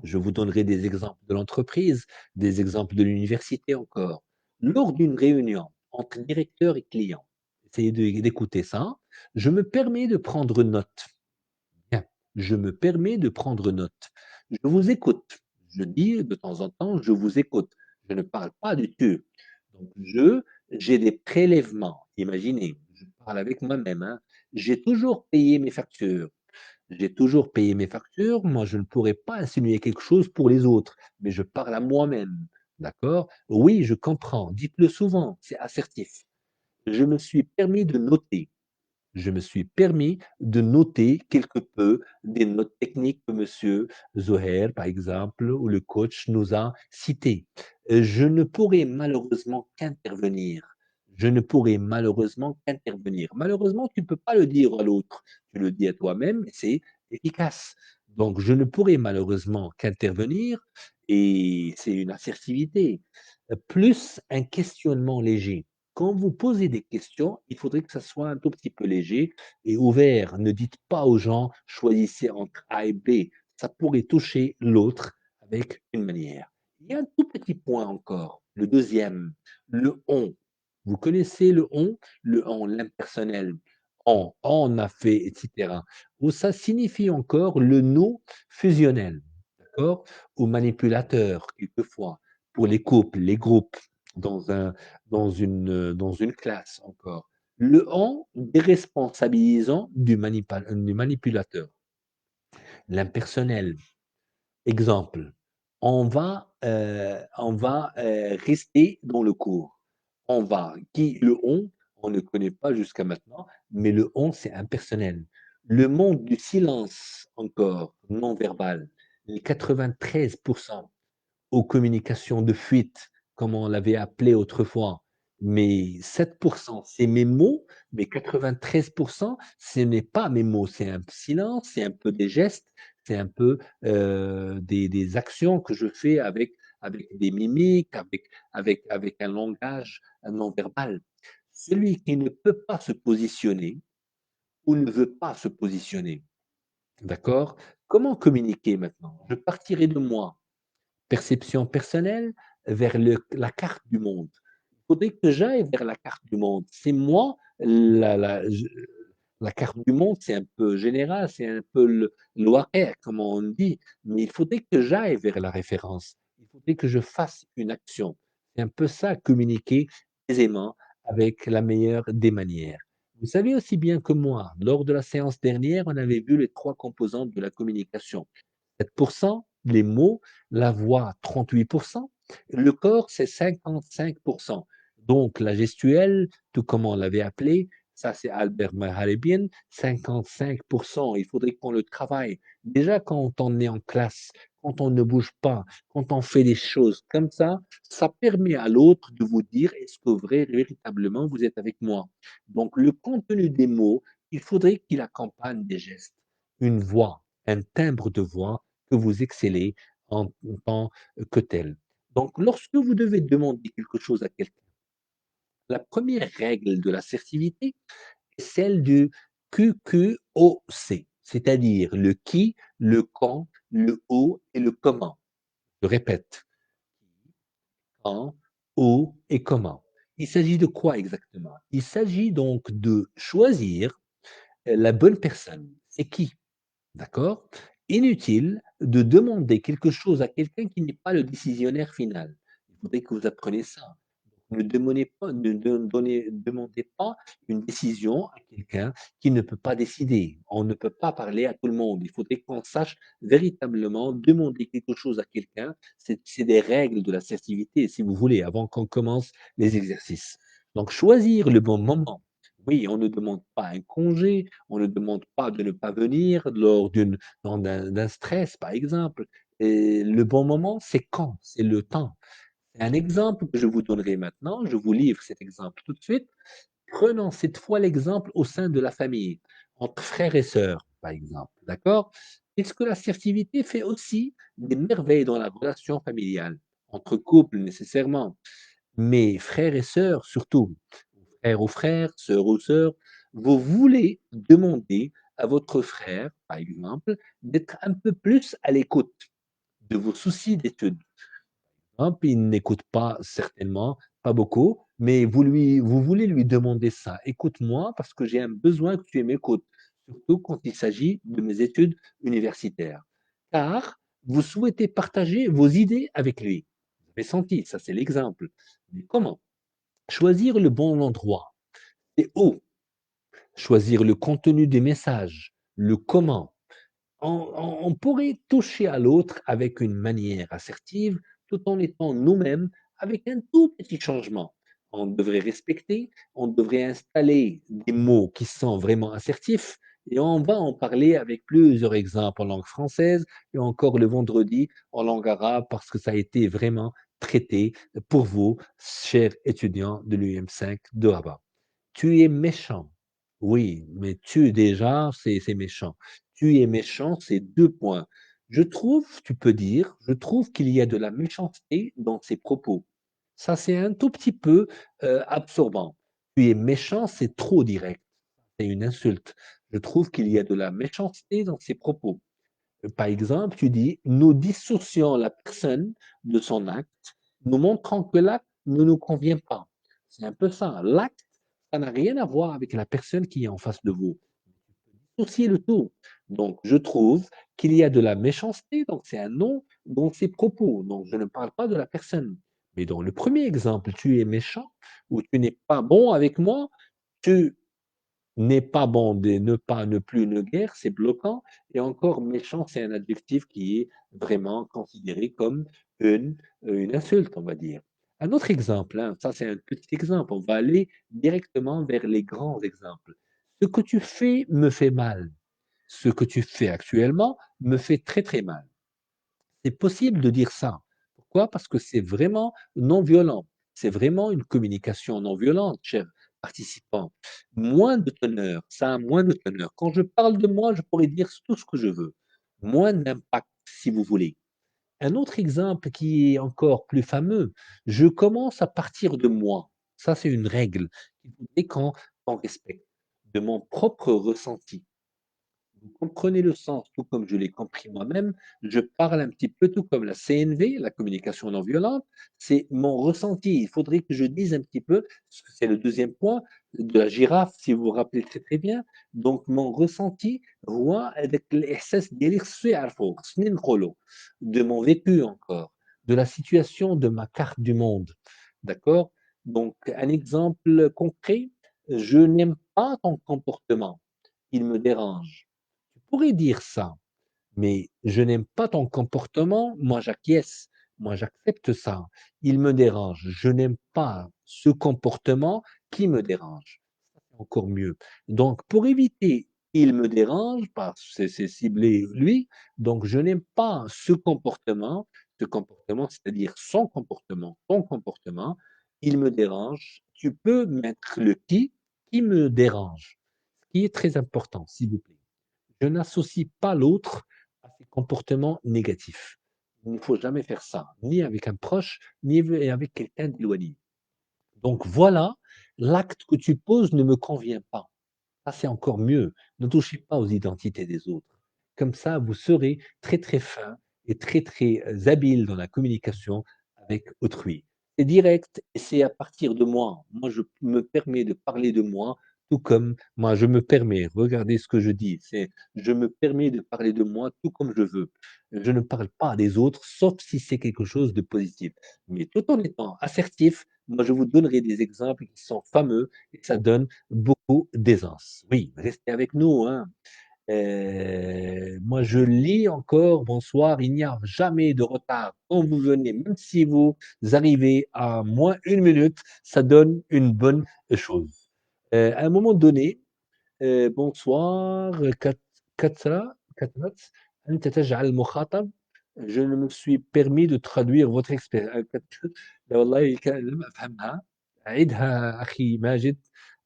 je vous donnerai des exemples de l'entreprise, des exemples de l'université encore. Lors d'une réunion entre directeur et client, essayez d'écouter ça, je me permets de prendre note. Bien, je me permets de prendre note. Je vous écoute. Je dis de temps en temps, je vous écoute. Je ne parle pas du tu. Donc, j'ai des prélèvements. Imaginez, je parle avec moi-même, hein. J'ai toujours payé mes factures. J'ai toujours payé mes factures. Moi, je ne pourrais pas insinuer quelque chose pour les autres, mais je parle à moi-même. d'accord? Oui, je comprends. Dites-le souvent, c'est assertif. Je me suis permis de noter. Je me suis permis de noter quelque peu des notes techniques que monsieur Zoher, par exemple, ou le coach nous a citées. Je ne pourrai malheureusement qu'intervenir. Je ne pourrai malheureusement qu'intervenir. Malheureusement, tu ne peux pas le dire à l'autre. Tu le dis à toi-même et c'est efficace. Donc, je ne pourrai malheureusement qu'intervenir et c'est une assertivité, plus un questionnement léger. Quand vous posez des questions, il faudrait que ça soit un tout petit peu léger et ouvert. Ne dites pas aux gens: «Choisissez entre A et B». Ça pourrait toucher l'autre avec une manière. Il y a un tout petit point encore, le deuxième, le «on». Vous connaissez le «on»? Le «on», l'impersonnel. «On a fait» et cetera. Ou ça signifie encore le «nous» fusionnel, d'accord? Ou manipulateur quelquefois, pour les couples, les groupes, dans un dans une classe encore. Le «on» déresponsabilisant du manipulateur. L'impersonnel. Exemple, rester dans le cours. On va, qui le on ne connaît pas jusqu'à maintenant, mais le on, c'est impersonnel. Le monde du silence encore, non verbal, les 93 aux communications de fuite, comme on l'avait appelé autrefois. Mais 7%, c'est mes mots, mais 93%, ce n'est pas mes mots, c'est un silence, c'est un peu des gestes, c'est un peu des actions que je fais avec des mimiques, avec un langage non verbal. Celui qui ne peut pas se positionner ou ne veut pas se positionner, d'accord? Comment communiquer maintenant? Je partirai de moi, perception personnelle vers la carte du monde. Il faudrait que j'aille vers la carte du monde. C'est moi, la carte du monde, c'est un peu général, c'est un peu l'ouaqi', comme on dit, mais il faudrait que j'aille vers la référence. Il faudrait que je fasse une action. C'est un peu ça, communiquer aisément avec la meilleure des manières. Vous savez aussi bien que moi, lors de la séance dernière, on avait vu les trois composantes de la communication. 7%, les mots, la voix 38%, le corps c'est 55%. Donc la gestuelle, tout comme on l'avait appelé, ça c'est Albert Mahalebien, 55%. Il faudrait qu'on le travaille. Déjà quand on est en classe, quand on ne bouge pas, quand on fait des choses comme ça permet à l'autre de vous dire est-ce que véritablement vous êtes avec moi. Donc le contenu des mots, il faudrait qu'il accompagne des gestes, une voix, un timbre de voix que vous excellez en tant que tel. Donc, lorsque vous devez demander quelque chose à quelqu'un, la première règle de l'assertivité est celle du QQOC, c'est-à-dire le qui, le quand, le où et le comment. Je répète, quand, où et comment. Il s'agit de quoi exactement? Il s'agit donc de choisir la bonne personne. C'est qui? D'accord? Inutile de demander quelque chose à quelqu'un qui n'est pas le décisionnaire final. Il faudrait que vous appreniez ça. Ne demandez pas une décision à quelqu'un qui ne peut pas décider. On ne peut pas parler à tout le monde. Il faudrait qu'on sache véritablement demander quelque chose à quelqu'un. C'est des règles de l'assertivité, si vous voulez, avant qu'on commence les exercices. Donc, choisir le bon moment. Oui, on ne demande pas un congé, on ne demande pas de ne pas venir lors d'un stress, par exemple. Et le bon moment, c'est quand? C'est le temps. C'est un exemple que je vous donnerai maintenant. Je vous livre cet exemple tout de suite. Prenons cette fois l'exemple au sein de la famille, entre frères et sœurs, par exemple. D'accord? Est-ce que l'assertivité fait aussi des merveilles dans la relation familiale? Entre couples, nécessairement, mais frères et sœurs surtout, frère aux frères, sœur aux sœurs, vous voulez demander à votre frère, par exemple, d'être un peu plus à l'écoute de vos soucis d'études. Hein, puis il n'écoute pas certainement, pas beaucoup, mais vous voulez lui demander ça: «Écoute-moi parce que j'ai un besoin que tu m'écoutes», surtout quand il s'agit de mes études universitaires. Car vous souhaitez partager vos idées avec lui. Vous avez senti, ça c'est l'exemple. Mais comment? Choisir le bon endroit et où. Choisir le contenu des messages, le comment. On pourrait toucher à l'autre avec une manière assertive tout en étant nous-mêmes avec un tout petit changement. On devrait respecter, on devrait installer des mots qui sont vraiment assertifs et on va en parler avec plusieurs exemples en langue française et encore le vendredi en langue arabe parce que ça a été vraiment traité pour vous, chers étudiants de l'UM5 de Rabat. Tu es méchant. Oui, mais tu déjà, c'est méchant. Tu es méchant, c'est 2 points. Tu peux dire, je trouve qu'il y a de la méchanceté dans ces propos. Ça, c'est un tout petit peu absorbant. Tu es méchant, c'est trop direct. C'est une insulte. Je trouve qu'il y a de la méchanceté dans ses propos. Par exemple, tu dis, nous dissocions la personne de son acte, nous montrant que l'acte ne nous convient pas. C'est un peu ça. L'acte, ça n'a rien à voir avec la personne qui est en face de vous. Dissocier le tout. Donc, je trouve qu'il y a de la méchanceté, donc c'est un non dans ses propos. Donc, je ne parle pas de la personne. Mais dans le premier exemple, tu es méchant ou tu n'es pas bon avec moi, tu n'est pas bon de ne pas, ne plus, ne guère, c'est bloquant. Et encore, méchant, c'est un adjectif qui est vraiment considéré comme une, une insulte, on va dire. Un autre exemple, hein, ça c'est un petit exemple, on va aller directement vers les grands exemples. Ce que tu fais me fait mal. Ce que tu fais actuellement me fait très très mal. C'est possible de dire ça. Pourquoi? Parce que c'est vraiment non violent. C'est vraiment une communication non violente, chers participants. Moins de teneur, ça a moins de teneur. Quand je parle de moi, je pourrais dire tout ce que je veux. Moins d'impact, si vous voulez. Un autre exemple qui est encore plus fameux, je commence à partir de moi. Ça, c'est une règle qu'il faudrait qu'on respecte, de mon propre ressenti. Vous comprenez le sens, tout comme je l'ai compris moi-même. Je parle un petit peu tout comme la CNV, la communication non violente. C'est mon ressenti. Il faudrait que je dise un petit peu, parce que c'est le deuxième point de la girafe, si vous vous rappelez très très bien. Donc, mon ressenti, هو هذاك الإحساس ديالي خصو يعرفو، خصني نقولو. De mon vécu encore, de la situation de ma carte du monde. D'accord? Donc, un exemple concret, je n'aime pas ton comportement. Il me dérange. Tu pourrais dire ça, mais je n'aime pas ton comportement, moi j'acquiesce, moi j'accepte ça. Il me dérange. Je n'aime pas ce comportement qui me dérange. C'est encore mieux. Donc, pour éviter il me dérange, parce que c'est ciblé lui, donc je n'aime pas ce comportement, c'est-à-dire son comportement, ton comportement, il me dérange. Tu peux mettre le qui me dérange, ce qui est très important, s'il vous plaît. Je n'associe pas l'autre à ses comportements négatifs. Il ne faut jamais faire ça, ni avec un proche, ni avec quelqu'un d'éloigné. Donc voilà, l'acte que tu poses ne me convient pas. Ça, c'est encore mieux. Ne touchez pas aux identités des autres. Comme ça, vous serez très très fin et très très habile dans la communication avec autrui. C'est direct et c'est à partir de moi. Moi, je me permets de parler de moi, tout comme moi, je me permets, regardez ce que je dis, c'est je me permets de parler de moi tout comme je veux. Je ne parle pas des autres, sauf si c'est quelque chose de positif. Mais tout en étant assertif, moi, je vous donnerai des exemples qui sont fameux et ça donne beaucoup d'aisance. Oui, restez avec nous, hein. Moi, je lis encore, bonsoir, il n'y a jamais de retard quand vous venez, même si vous arrivez à moins 1 minute, ça donne une bonne chose. À un moment donné, bonsoir, Katrat, أنت تجعل المخاطب. Je me suis permis de traduire votre expérience. لا والله لم أفهمها. أعدها أخي ماجد.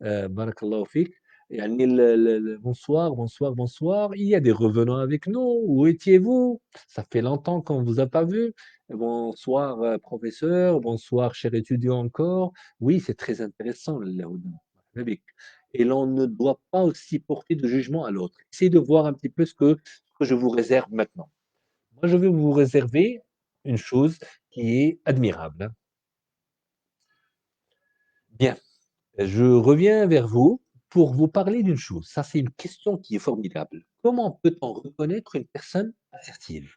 بارك الله فيك. يعني bonsoir, bonsoir, bonsoir. Il y a des revenants avec nous. Où étiez-vous? Ça fait longtemps qu'on ne vous a pas vu. Bonsoir, professeur. Bonsoir, cher étudiant encore. Oui, c'est très intéressant, le Laouda. Et l'on ne doit pas aussi porter de jugement à l'autre. Essayez de voir un petit peu ce que je vous réserve maintenant. Moi, je vais vous réserver une chose qui est admirable, hein. Bien, je reviens vers vous pour vous parler d'une chose. Ça, c'est une question qui est formidable. Comment peut-on reconnaître une personne assertive?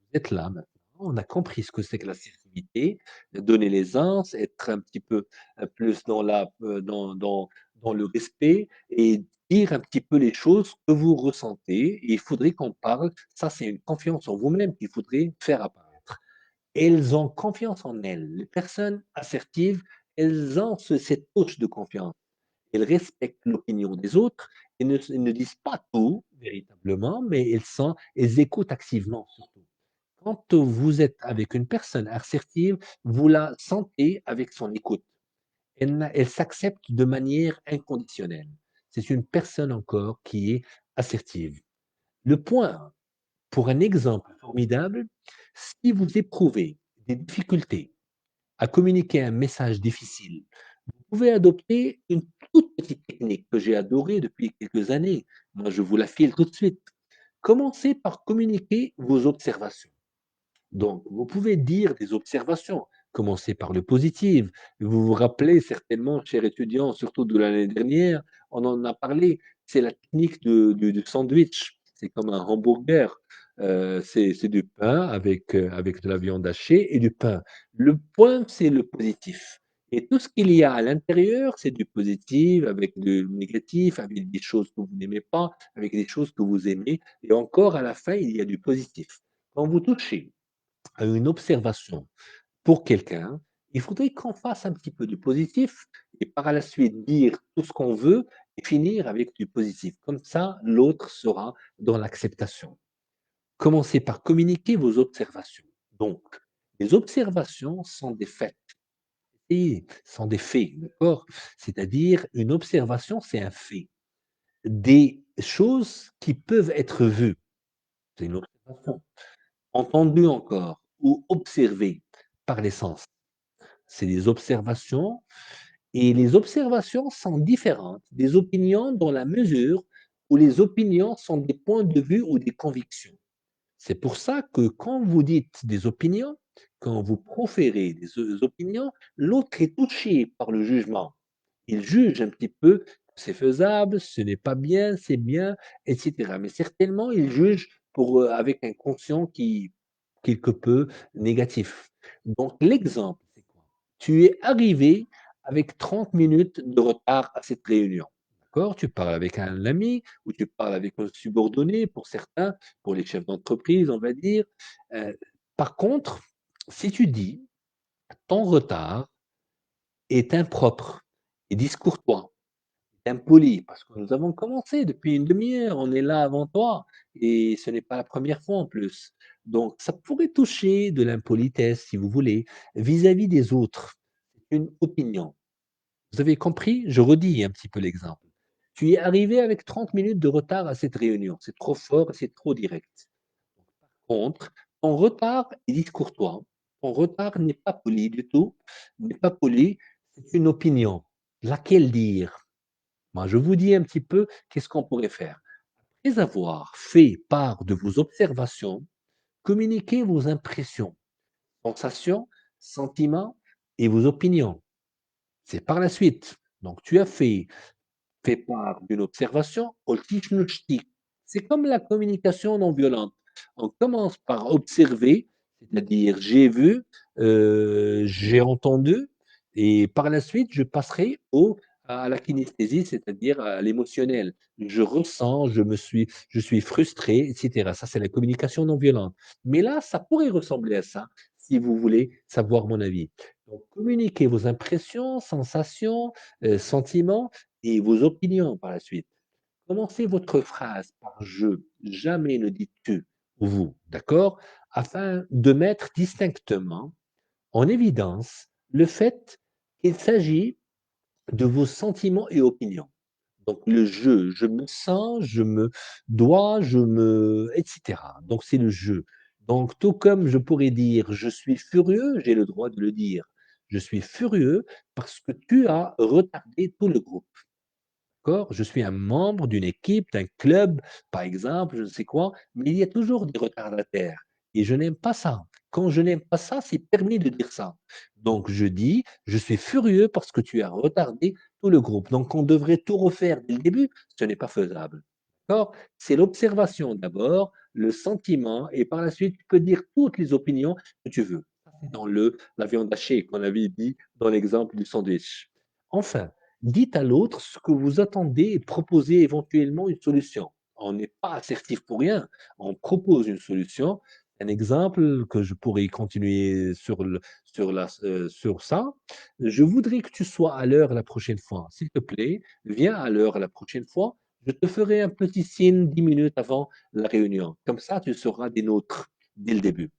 Vous êtes là maintenant, on a compris ce que c'est que l'assertivité, donner l'aisance, être un petit peu plus dans le respect et dire un petit peu les choses que vous ressentez. Et il faudrait qu'on parle, ça c'est une confiance en vous-même qu'il faudrait faire apparaître. elles ont confiance en elles. Les personnes assertives, elles ont cette touche de confiance. Elles respectent l'opinion des autres et elles ne disent pas tout véritablement, mais elles écoutent activement surtout. Quand vous êtes avec une personne assertive, vous la sentez avec son écoute. Elle s'accepte de manière inconditionnelle. C'est une personne encore qui est assertive. Le point, pour un exemple formidable, si vous éprouvez des difficultés à communiquer un message difficile, vous pouvez adopter une toute petite technique que j'ai adorée depuis quelques années. Moi, je vous la file tout de suite. Commencez par communiquer vos observations. Donc, vous pouvez dire des observations, commencer par le positif. Vous vous rappelez certainement, chers étudiants, surtout de l'année dernière, on en a parlé, c'est la technique du sandwich. C'est comme un hamburger. C'est du pain avec de la viande hachée et du pain. Le point, c'est le positif. Et tout ce qu'il y a à l'intérieur, c'est du positif, avec du négatif, avec des choses que vous n'aimez pas, avec des choses que vous aimez. Et encore, à la fin, il y a du positif. Quand vous touchez à une observation pour quelqu'un, il faudrait qu'on fasse un petit peu du positif et par la suite dire tout ce qu'on veut et finir avec du positif. Comme ça, l'autre sera dans l'acceptation. Commencez par communiquer vos observations. Donc, les observations sont des faits et sont des faits, d'accord? C'est-à-dire, une observation, c'est un fait. Des choses qui peuvent être vues, c'est une observation. Entendues encore ou observées par les sens. C'est des observations et les observations sont différentes des opinions dans la mesure où les opinions sont des points de vue ou des convictions. C'est pour ça que quand vous dites des opinions, quand vous proférez des opinions, l'autre est touché par le jugement. Il juge un petit peu, c'est faisable, ce n'est pas bien, c'est bien, etc. Mais certainement, il juge avec un conscient qui quelque peu négatif. Donc l'exemple, c'est quoi? Tu es arrivé avec 30 minutes de retard à cette réunion. D'accord? Tu parles avec un ami ou tu parles avec un subordonné pour certains, pour les chefs d'entreprise, on va dire. Euh, Par contre, si tu dis ton retard est impropre et discourtois, impoli, parce que nous avons commencé depuis une demi-heure, on est là avant toi, et ce n'est pas la première fois en plus. Donc, ça pourrait toucher de l'impolitesse, si vous voulez, vis-à-vis des autres. C'est une opinion. Vous avez compris? Je redis un petit peu l'exemple. Tu es arrivé avec 30 minutes de retard à cette réunion. C'est trop fort, c'est trop direct. Par contre, ton retard est discourtois. Ton retard n'est pas poli du tout, n'est pas poli, c'est une opinion. Laquelle dire? Moi, je vous dis un petit peu qu'est-ce qu'on pourrait faire. Après avoir fait part de vos observations, communiquez vos impressions, sensations, sentiments et vos opinions. C'est par la suite. Donc, tu as fait part d'une observation, c'est comme la communication non violente. On commence par observer, c'est-à-dire j'ai vu, j'ai entendu, et par la suite, je passerai à la kinesthésie, c'est-à-dire à l'émotionnel. Je ressens, je suis frustré, etc. Ça, c'est la communication non violente. Mais là, ça pourrait ressembler à ça, si vous voulez savoir mon avis. Donc, communiquez vos impressions, sensations, sentiments et vos opinions par la suite. Commencez votre phrase par je, jamais ne dites tu ou vous, d'accord? Afin de mettre distinctement en évidence le fait qu'il s'agit de vos sentiments et opinions. Donc le je me sens, je me dois, etc. Donc c'est le je. Donc tout comme je pourrais dire je suis furieux, j'ai le droit de le dire. Je suis furieux parce que tu as retardé tout le groupe. D'accord? Je suis un membre d'une équipe, d'un club, par exemple, je ne sais quoi, mais il y a toujours des retardataires et je n'aime pas ça. Quand je n'aime pas ça, c'est permis de dire ça. Donc je dis: «Je suis furieux parce que tu as retardé tout le groupe». Donc on devrait tout refaire dès le début, ce n'est pas faisable. D'accord? C'est l'observation d'abord, le sentiment et par la suite, tu peux dire toutes les opinions que tu veux. Ça, c'est dans la viande hachée qu'on avait dit dans l'exemple du sandwich. Enfin, dites à l'autre ce que vous attendez et proposez éventuellement une solution. On n'est pas assertif pour rien, on propose une solution, un exemple que je pourrais continuer sur ça. Je voudrais que tu sois à l'heure la prochaine fois. S'il te plaît, viens à l'heure la prochaine fois. Je te ferai un petit signe 10 minutes avant la réunion. Comme ça, tu seras des nôtres dès le début.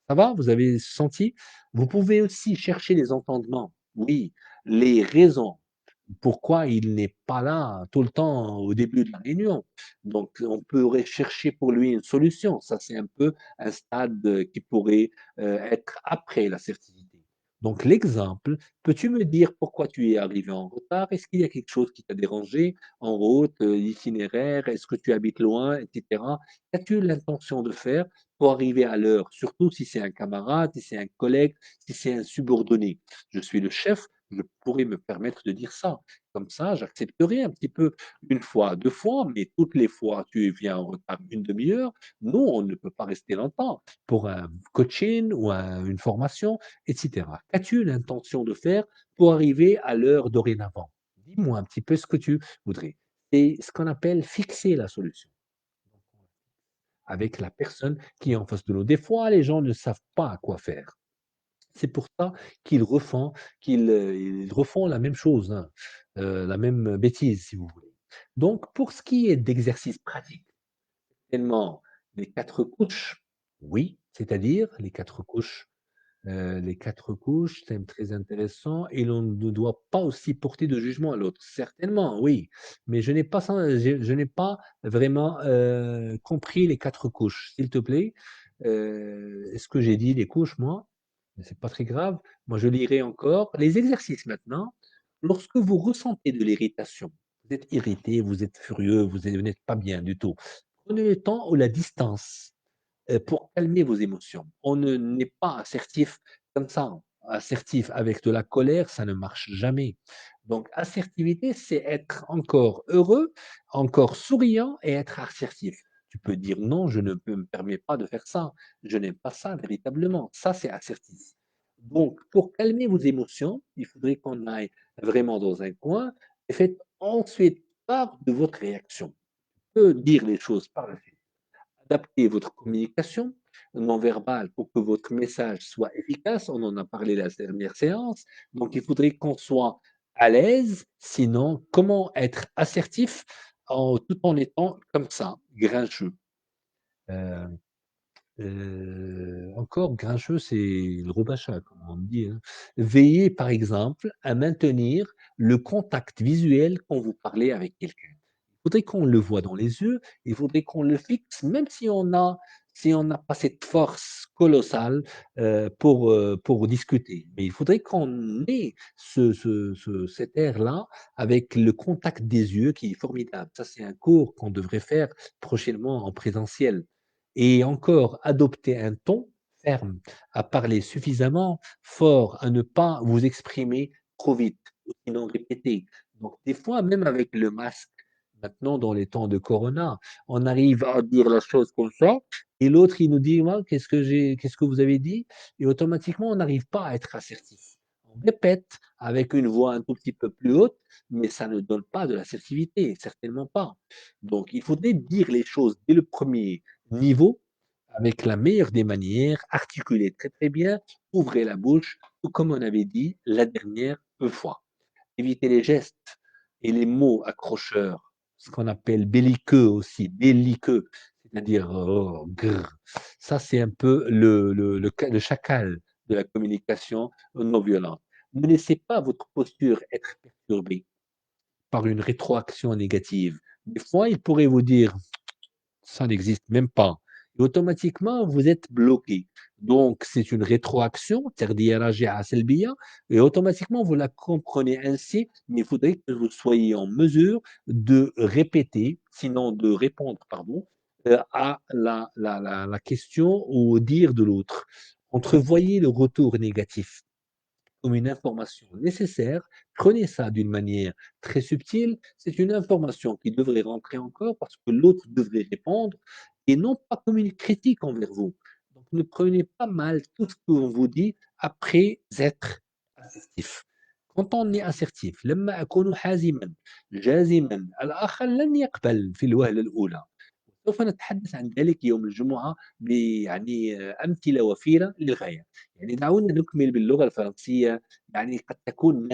Ça va? Vous avez senti? Vous pouvez aussi chercher les entendements. Oui, les raisons pourquoi il n'est pas là tout le temps au début de la réunion. Donc, on pourrait chercher pour lui une solution. Ça, c'est un peu un stade qui pourrait être après l'assertivité. Donc, l'exemple, peux-tu me dire pourquoi tu es arrivé en retard? Est-ce qu'il y a quelque chose qui t'a dérangé en route, l'itinéraire? Est-ce que tu habites loin, etc. Qu'as-tu l'intention de faire pour arriver à l'heure? Surtout si c'est un camarade, si c'est un collègue, si c'est un subordonné. Je suis le chef, je pourrais me permettre de dire ça. Comme ça, j'accepterai un petit peu une fois, 2 fois, mais toutes les fois, tu viens en retard une demi heure, non, on ne peut pas rester longtemps pour un coaching ou une formation, et cetera. Qu'as-tu l'intention de faire pour arriver à l'heure dorénavant? Dis-moi un petit peu ce que tu voudrais. C'est ce qu'on appelle fixer la solution avec la personne qui est en face de nous. Des fois, les gens ne savent pas quoi faire. C'est pour ça qu'ils refont ils refont la même chose, hein, la même bêtise, si vous voulez. Donc pour ce qui est d'exercices pratiques, tellement les 4 couches, oui, c'est-à-dire les 4 couches, c'est très intéressant et l'on ne doit pas aussi porter de jugement à l'autre. Certainement, oui, mais je n'ai pas vraiment, compris les 4 couches. S'il te plaît, est-ce que j'ai dit les couches moi? Mais c'est pas très grave. Moi, je lirai encore. Les exercices maintenant, lorsque vous ressentez de l'irritation, vous êtes irrité, vous êtes furieux, vous n'êtes pas bien du tout, prenez le temps ou la distance pour calmer vos émotions. On ne n'est pas assertif comme ça. Assertif avec de la colère, ça ne marche jamais. Donc, assertivité, c'est être encore heureux, encore souriant et être assertif. Tu peux dire non, je ne me permets pas de faire ça. Je n'aime pas ça véritablement. Ça, c'est assertif. Donc, pour calmer vos émotions, il faudrait qu'on aille vraiment dans un coin et faites ensuite part de votre réaction. Vous pouvez dire les choses par la suite. Adaptez votre communication non verbale pour que votre message soit efficace. On en a parlé la dernière séance. Donc, il faudrait qu'on soit à l'aise. Sinon, comment être assertif tout en étant comme ça, grincheux? Euh, encore grincheux, c'est le rebacha, comme on dit, hein. Veillez, par exemple, à maintenir le contact visuel quand vous parlez avec quelqu'un. Il faudrait qu'on le voit dans les yeux, il faudrait qu'on le fixe, même si on n'a pas cette force colossale pour discuter. Mais il faudrait qu'on ait cet air-là avec le contact des yeux qui est formidable. Ça, c'est un cours qu'on devrait faire prochainement en présentiel. Et encore, adopter un ton ferme, à parler suffisamment fort, à ne pas vous exprimer trop vite, ou sinon répéter. Donc, des fois, même avec le masque, maintenant dans les temps de Corona, on arrive à dire la chose comme ça, et l'autre, il nous dit, moi, qu'est-ce que vous avez dit? Et automatiquement, on n'arrive pas à être assertif. On répète avec une voix un tout petit peu plus haute, mais ça ne donne pas de l'assertivité, certainement pas. Donc, il faudrait dire les choses dès le premier niveau, avec la meilleure des manières, articulez très très bien, ouvrez la bouche, ou comme on avait dit la dernière fois. Évitez les gestes et les mots accrocheurs, ce qu'on appelle belliqueux aussi, belliqueux, c'est-à-dire grrr. Ça, c'est un peu le chacal de la communication non violente. Ne laissez pas votre posture être perturbée par une rétroaction négative. Des fois, il pourrait vous dire ça n'existe même pas. Et automatiquement, vous êtes bloqué. Donc, c'est une rétroaction, تغذية راجعة سلبية, et automatiquement, vous la comprenez ainsi, mais il faudrait que vous soyez en mesure de répéter, sinon de répondre, pardon, à la question ou au dire de l'autre. Entrevoyez le retour négatif comme une information nécessaire, prenez ça d'une manière très subtile. C'est une information qui devrait rentrer encore parce que l'autre devrait répondre et non pas comme une critique envers vous. Donc ne prenez pas mal tout ce qu'on vous dit après être assertif. Quand on est assertif, لما أكون حازما جازما الآخر لن يقبل في الوهلة الأولى. سوف نتحدث عن ذلك يوم الجمعة يعني أمثلة وفيرة للغاية. يعني دعونا نكمل باللغة الفرنسية، يعني قد تكون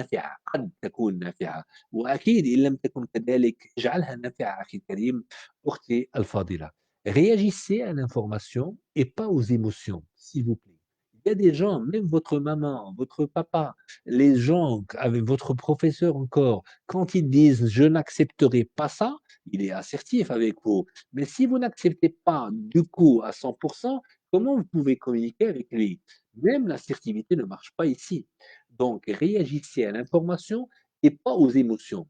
نافعة، وأكيد إن لم تكن كذلك اجعلها نافعة أخي الكريم، أختي الفاضلة. Réagissez à l'information et pas aux émotions, s'il vous plaît. Il y a des gens, même votre maman, votre papa, les gens avec votre professeur encore, quand ils disent: «Je n'accepterai pas ça», il est assertif avec vous. Mais si vous n'acceptez pas du coup à 100, comment vous pouvez communiquer avec lui? Même l'assertivité ne marche pas ici. Donc réagissez à l'information et pas aux émotions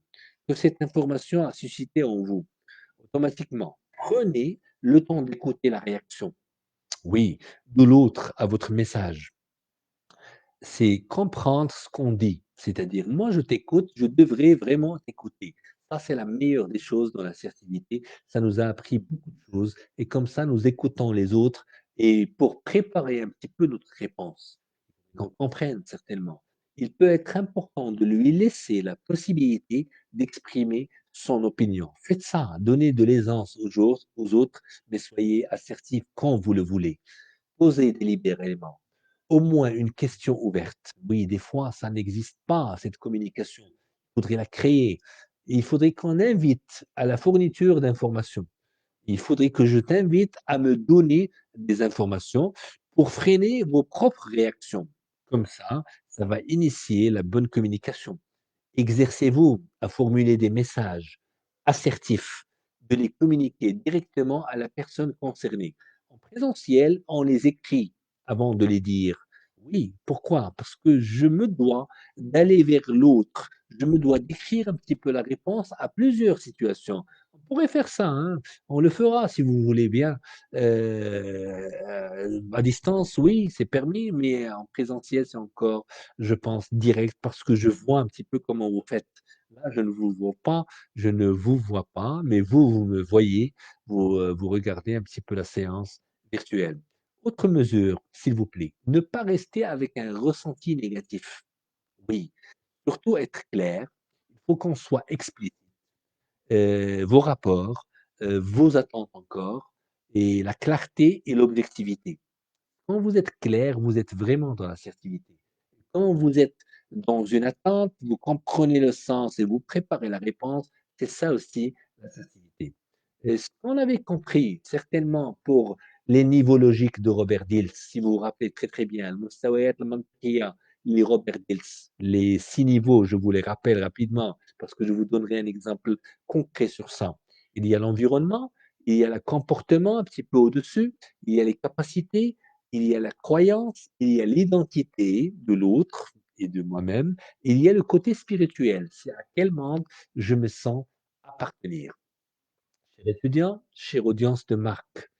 que cette information a suscité en vous automatiquement. Prenez le temps d'écouter la réaction, oui, de l'autre à votre message. C'est comprendre ce qu'on dit. C'est-à-dire, moi, je t'écoute, je devrais vraiment t'écouter. Ça, c'est la meilleure des choses dans l'assertivité. Ça nous a appris beaucoup de choses et comme ça, nous écoutons les autres et pour préparer un petit peu notre réponse, qu'on comprenne certainement. Il peut être important de lui laisser la possibilité d'exprimer son opinion. Faites ça, donnez de l'aisance aux autres, mais soyez assertif quand vous le voulez. Posez délibérément au moins une question ouverte. Oui, des fois, ça n'existe pas, cette communication. Il faudrait la créer. Il faudrait qu'on invite à la fourniture d'informations. Il faudrait que je t'invite à me donner des informations pour freiner vos propres réactions. Comme ça va initier la bonne communication. Exercez-vous à formuler des messages assertifs, de les communiquer directement à la personne concernée. En présentiel, on les écrit avant de les dire. Oui, pourquoi? Parce que je me dois d'aller vers l'autre. Je me dois d'écrire un petit peu la réponse à plusieurs situations. On pourrait faire ça, hein. On le fera si vous voulez bien. À distance, oui, c'est permis, mais en présentiel, c'est encore je pense direct parce que je vois un petit peu comment vous faites. Là, je ne vous vois pas, mais vous, vous me voyez, vous regardez un petit peu la séance virtuelle. Autre mesure, s'il vous plaît, ne pas rester avec un ressenti négatif. Oui, surtout être clair, il faut qu'on soit explicite. Vos rapports, vos attentes encore, et la clarté et l'objectivité. Quand vous êtes clair, vous êtes vraiment dans l'assertivité. Quand vous êtes dans une attente, vous comprenez le sens et vous préparez la réponse, c'est ça aussi l'assertivité. Et ce qu'on avait compris certainement pour les niveaux logiques de Robert Dills, si vous vous rappelez très très bien, المستويات المنطقية Robert Dills, les 6 niveaux, je vous les rappelle rapidement parce que je vous donnerai un exemple concret sur ça. Il y a l'environnement, il y a le comportement un petit peu au-dessus, il y a les capacités, il y a la croyance, il y a l'identité de l'autre et de moi-même, et il y a le côté spirituel. C'est à quel monde je me sens appartenir. Cher étudiant, chère audience de marque,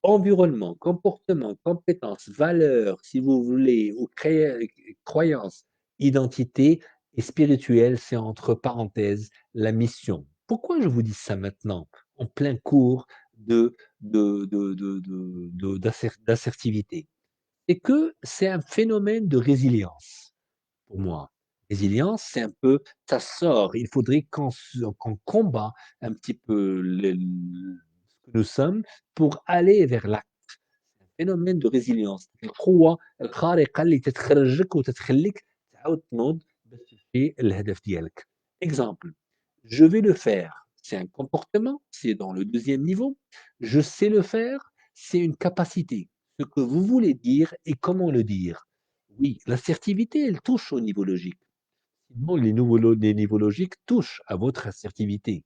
environnement, comportement, compétences, valeurs, si vous voulez, ou croyances, identité et spirituel, c'est entre parenthèses la mission. Pourquoi je vous dis ça maintenant, en plein cours d'assertivité? C'est que c'est un phénomène de résilience pour moi. Résilience, c'est un peu, ça sort. Il faudrait qu'on combat un petit peu ce que nous sommes pour aller vers l'acte. C'est un phénomène de résilience. القوة الخارقة اللي تتخرجك وتتخليك تعاود تنوض باش تمشي للهدف ديالك. Exemple, je vais le faire. C'est un comportement, c'est dans le deuxième niveau. Je sais le faire, c'est une capacité. Ce que vous voulez dire et comment le dire. Oui, l'assertivité, elle touche au niveau logique. Sinon, les niveaux logiques touchent à votre assertivité.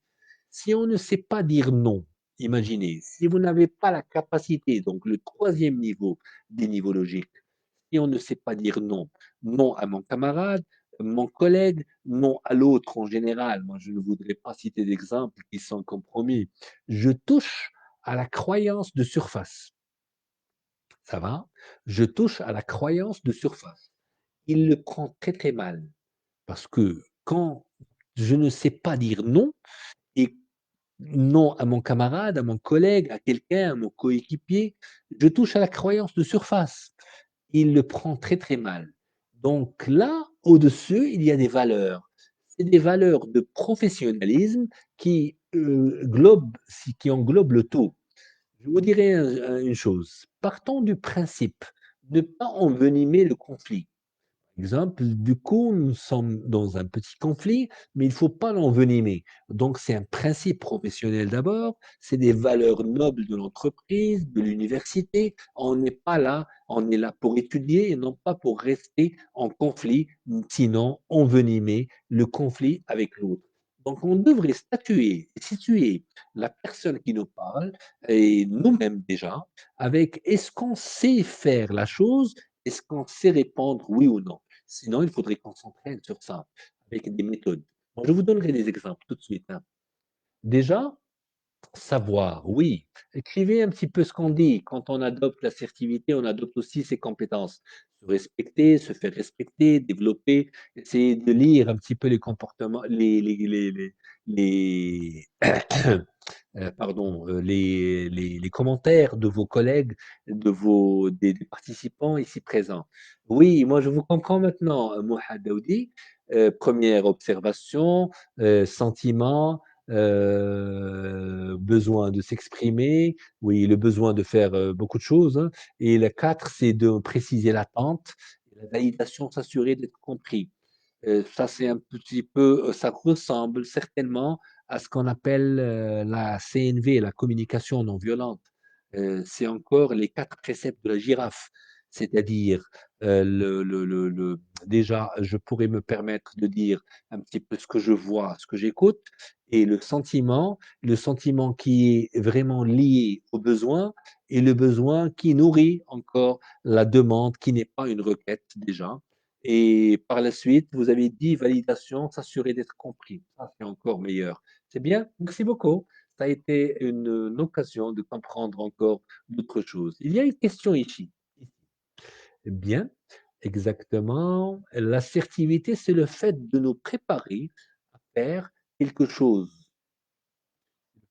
Si on ne sait pas dire non, imaginez, si vous n'avez pas la capacité, donc le troisième niveau des niveaux logiques, si on ne sait pas dire non, non à mon camarade, mon collègue, non à l'autre en général, moi je ne voudrais pas citer d'exemples qui sont compromis, je touche à la croyance de surface. Ça va? Je touche à la croyance de surface. Il le prend très très mal parce que quand je ne sais pas dire non et non à mon camarade, à mon collègue, à quelqu'un, à mon coéquipier, je touche à la croyance de surface. Il le prend très très mal. Donc là, au-dessus, il y a des valeurs. C'est des valeurs de professionnalisme qui qui englobe le tout. Je vous dirais une chose, partons du principe, ne pas envenimer le conflit. Exemple, du coup, nous sommes dans un petit conflit, mais il ne faut pas l'envenimer. Donc, c'est un principe professionnel d'abord, c'est des valeurs nobles de l'entreprise, de l'université. On n'est pas là, on est là pour étudier et non pas pour rester en conflit, sinon envenimer le conflit avec l'autre. Donc, on devrait statuer, situer la personne qui nous parle et nous-mêmes déjà avec est-ce qu'on sait faire la chose, est-ce qu'on sait répondre oui ou non. Sinon, il faudrait qu'on s'entraîne sur ça, avec des méthodes. Bon, je vous donnerai des exemples tout de suite, hein. Déjà, savoir, oui. Écrivez un petit peu ce qu'on dit. Quand on adopte l'assertivité, on adopte aussi ses compétences. Se respecter, se faire respecter, développer, essayer de lire un petit peu les comportements, les, les commentaires de vos collègues, des participants ici présents. Oui, moi je vous comprends maintenant, Mohamed Daoudi. Première observation, sentiment, besoin de s'exprimer, oui, le besoin de faire beaucoup de choses, hein. Et la 4, c'est de préciser l'attente, la validation, s'assurer d'être compris. Ça, c'est un petit peu, ça ressemble certainement à ce qu'on appelle la CNV, la communication non violente. C'est encore les quatre préceptes de la girafe, c'est-à-dire déjà, je pourrais me permettre de dire un petit peu ce que je vois, ce que j'écoute, et le sentiment qui est vraiment lié au besoin, et le besoin qui nourrit encore la demande, qui n'est pas une requête déjà. Et par la suite, vous avez dit validation, s'assurer d'être compris. Ça, c'est encore meilleur. C'est bien, merci beaucoup. Ça a été une occasion de comprendre encore d'autres choses. Il y a une question ici. Bien, exactement. L'assertivité, c'est le fait de nous préparer à faire quelque chose,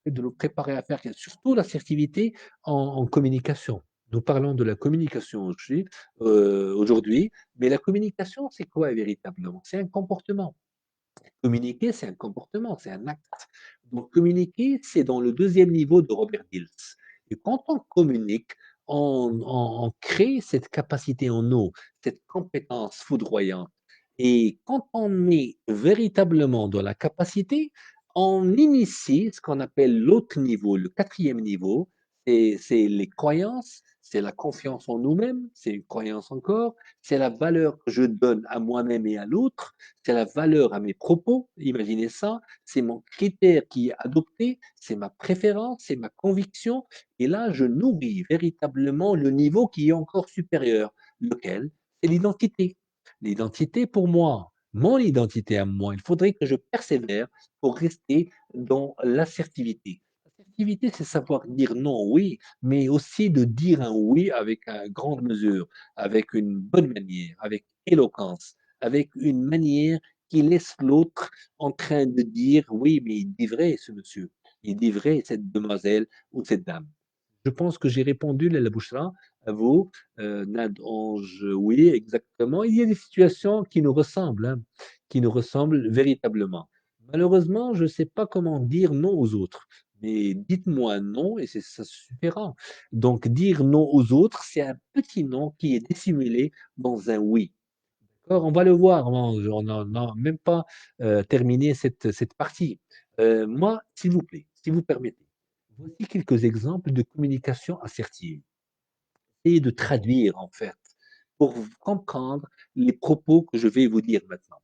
de nous préparer à faire, surtout l'assertivité en communication. Nous parlons de la communication aujourd'hui, mais la communication, c'est quoi véritablement? C'est un comportement. Communiquer, c'est un comportement, c'est un acte. Donc, communiquer, c'est dans le deuxième niveau de Robert Dills. Et quand on communique, on crée cette capacité en nous, cette compétence foudroyante. Et quand on est véritablement dans la capacité, on initie ce qu'on appelle l'autre niveau, le quatrième niveau, c'est les croyances, c'est la confiance en nous-mêmes, c'est une croyance encore, c'est la valeur que je donne à moi-même et à l'autre, c'est la valeur à mes propos, imaginez ça, c'est mon critère qui est adopté, c'est ma préférence, c'est ma conviction, et là, je nourris véritablement le niveau qui est encore supérieur, lequel? C'est l'identité. L'identité pour moi, mon identité à moi, il faudrait que je persévère pour rester dans l'assertivité. L'assertivité, c'est savoir dire non, oui, mais aussi de dire un oui avec une grande mesure, avec une bonne manière, avec éloquence, avec une manière qui laisse l'autre en train de dire oui, mais il dit vrai, ce monsieur, il dit vrai, cette demoiselle ou cette dame. Je pense que j'ai répondu, Laila Bouchra, à vous, Nad Ange, oui, exactement. Il y a des situations qui nous ressemblent, hein, qui nous ressemblent véritablement. Malheureusement, je ne sais pas comment dire non aux autres, mais dites-moi non et ça suffira. Donc, dire non aux autres, c'est un petit non qui est dissimulé dans un oui. D'accord, on va le voir, on n'a même pas terminé cette partie. Moi, s'il vous plaît, si vous permettez, voici quelques exemples de communication assertive et de traduire en fait pour comprendre les propos que je vais vous dire maintenant.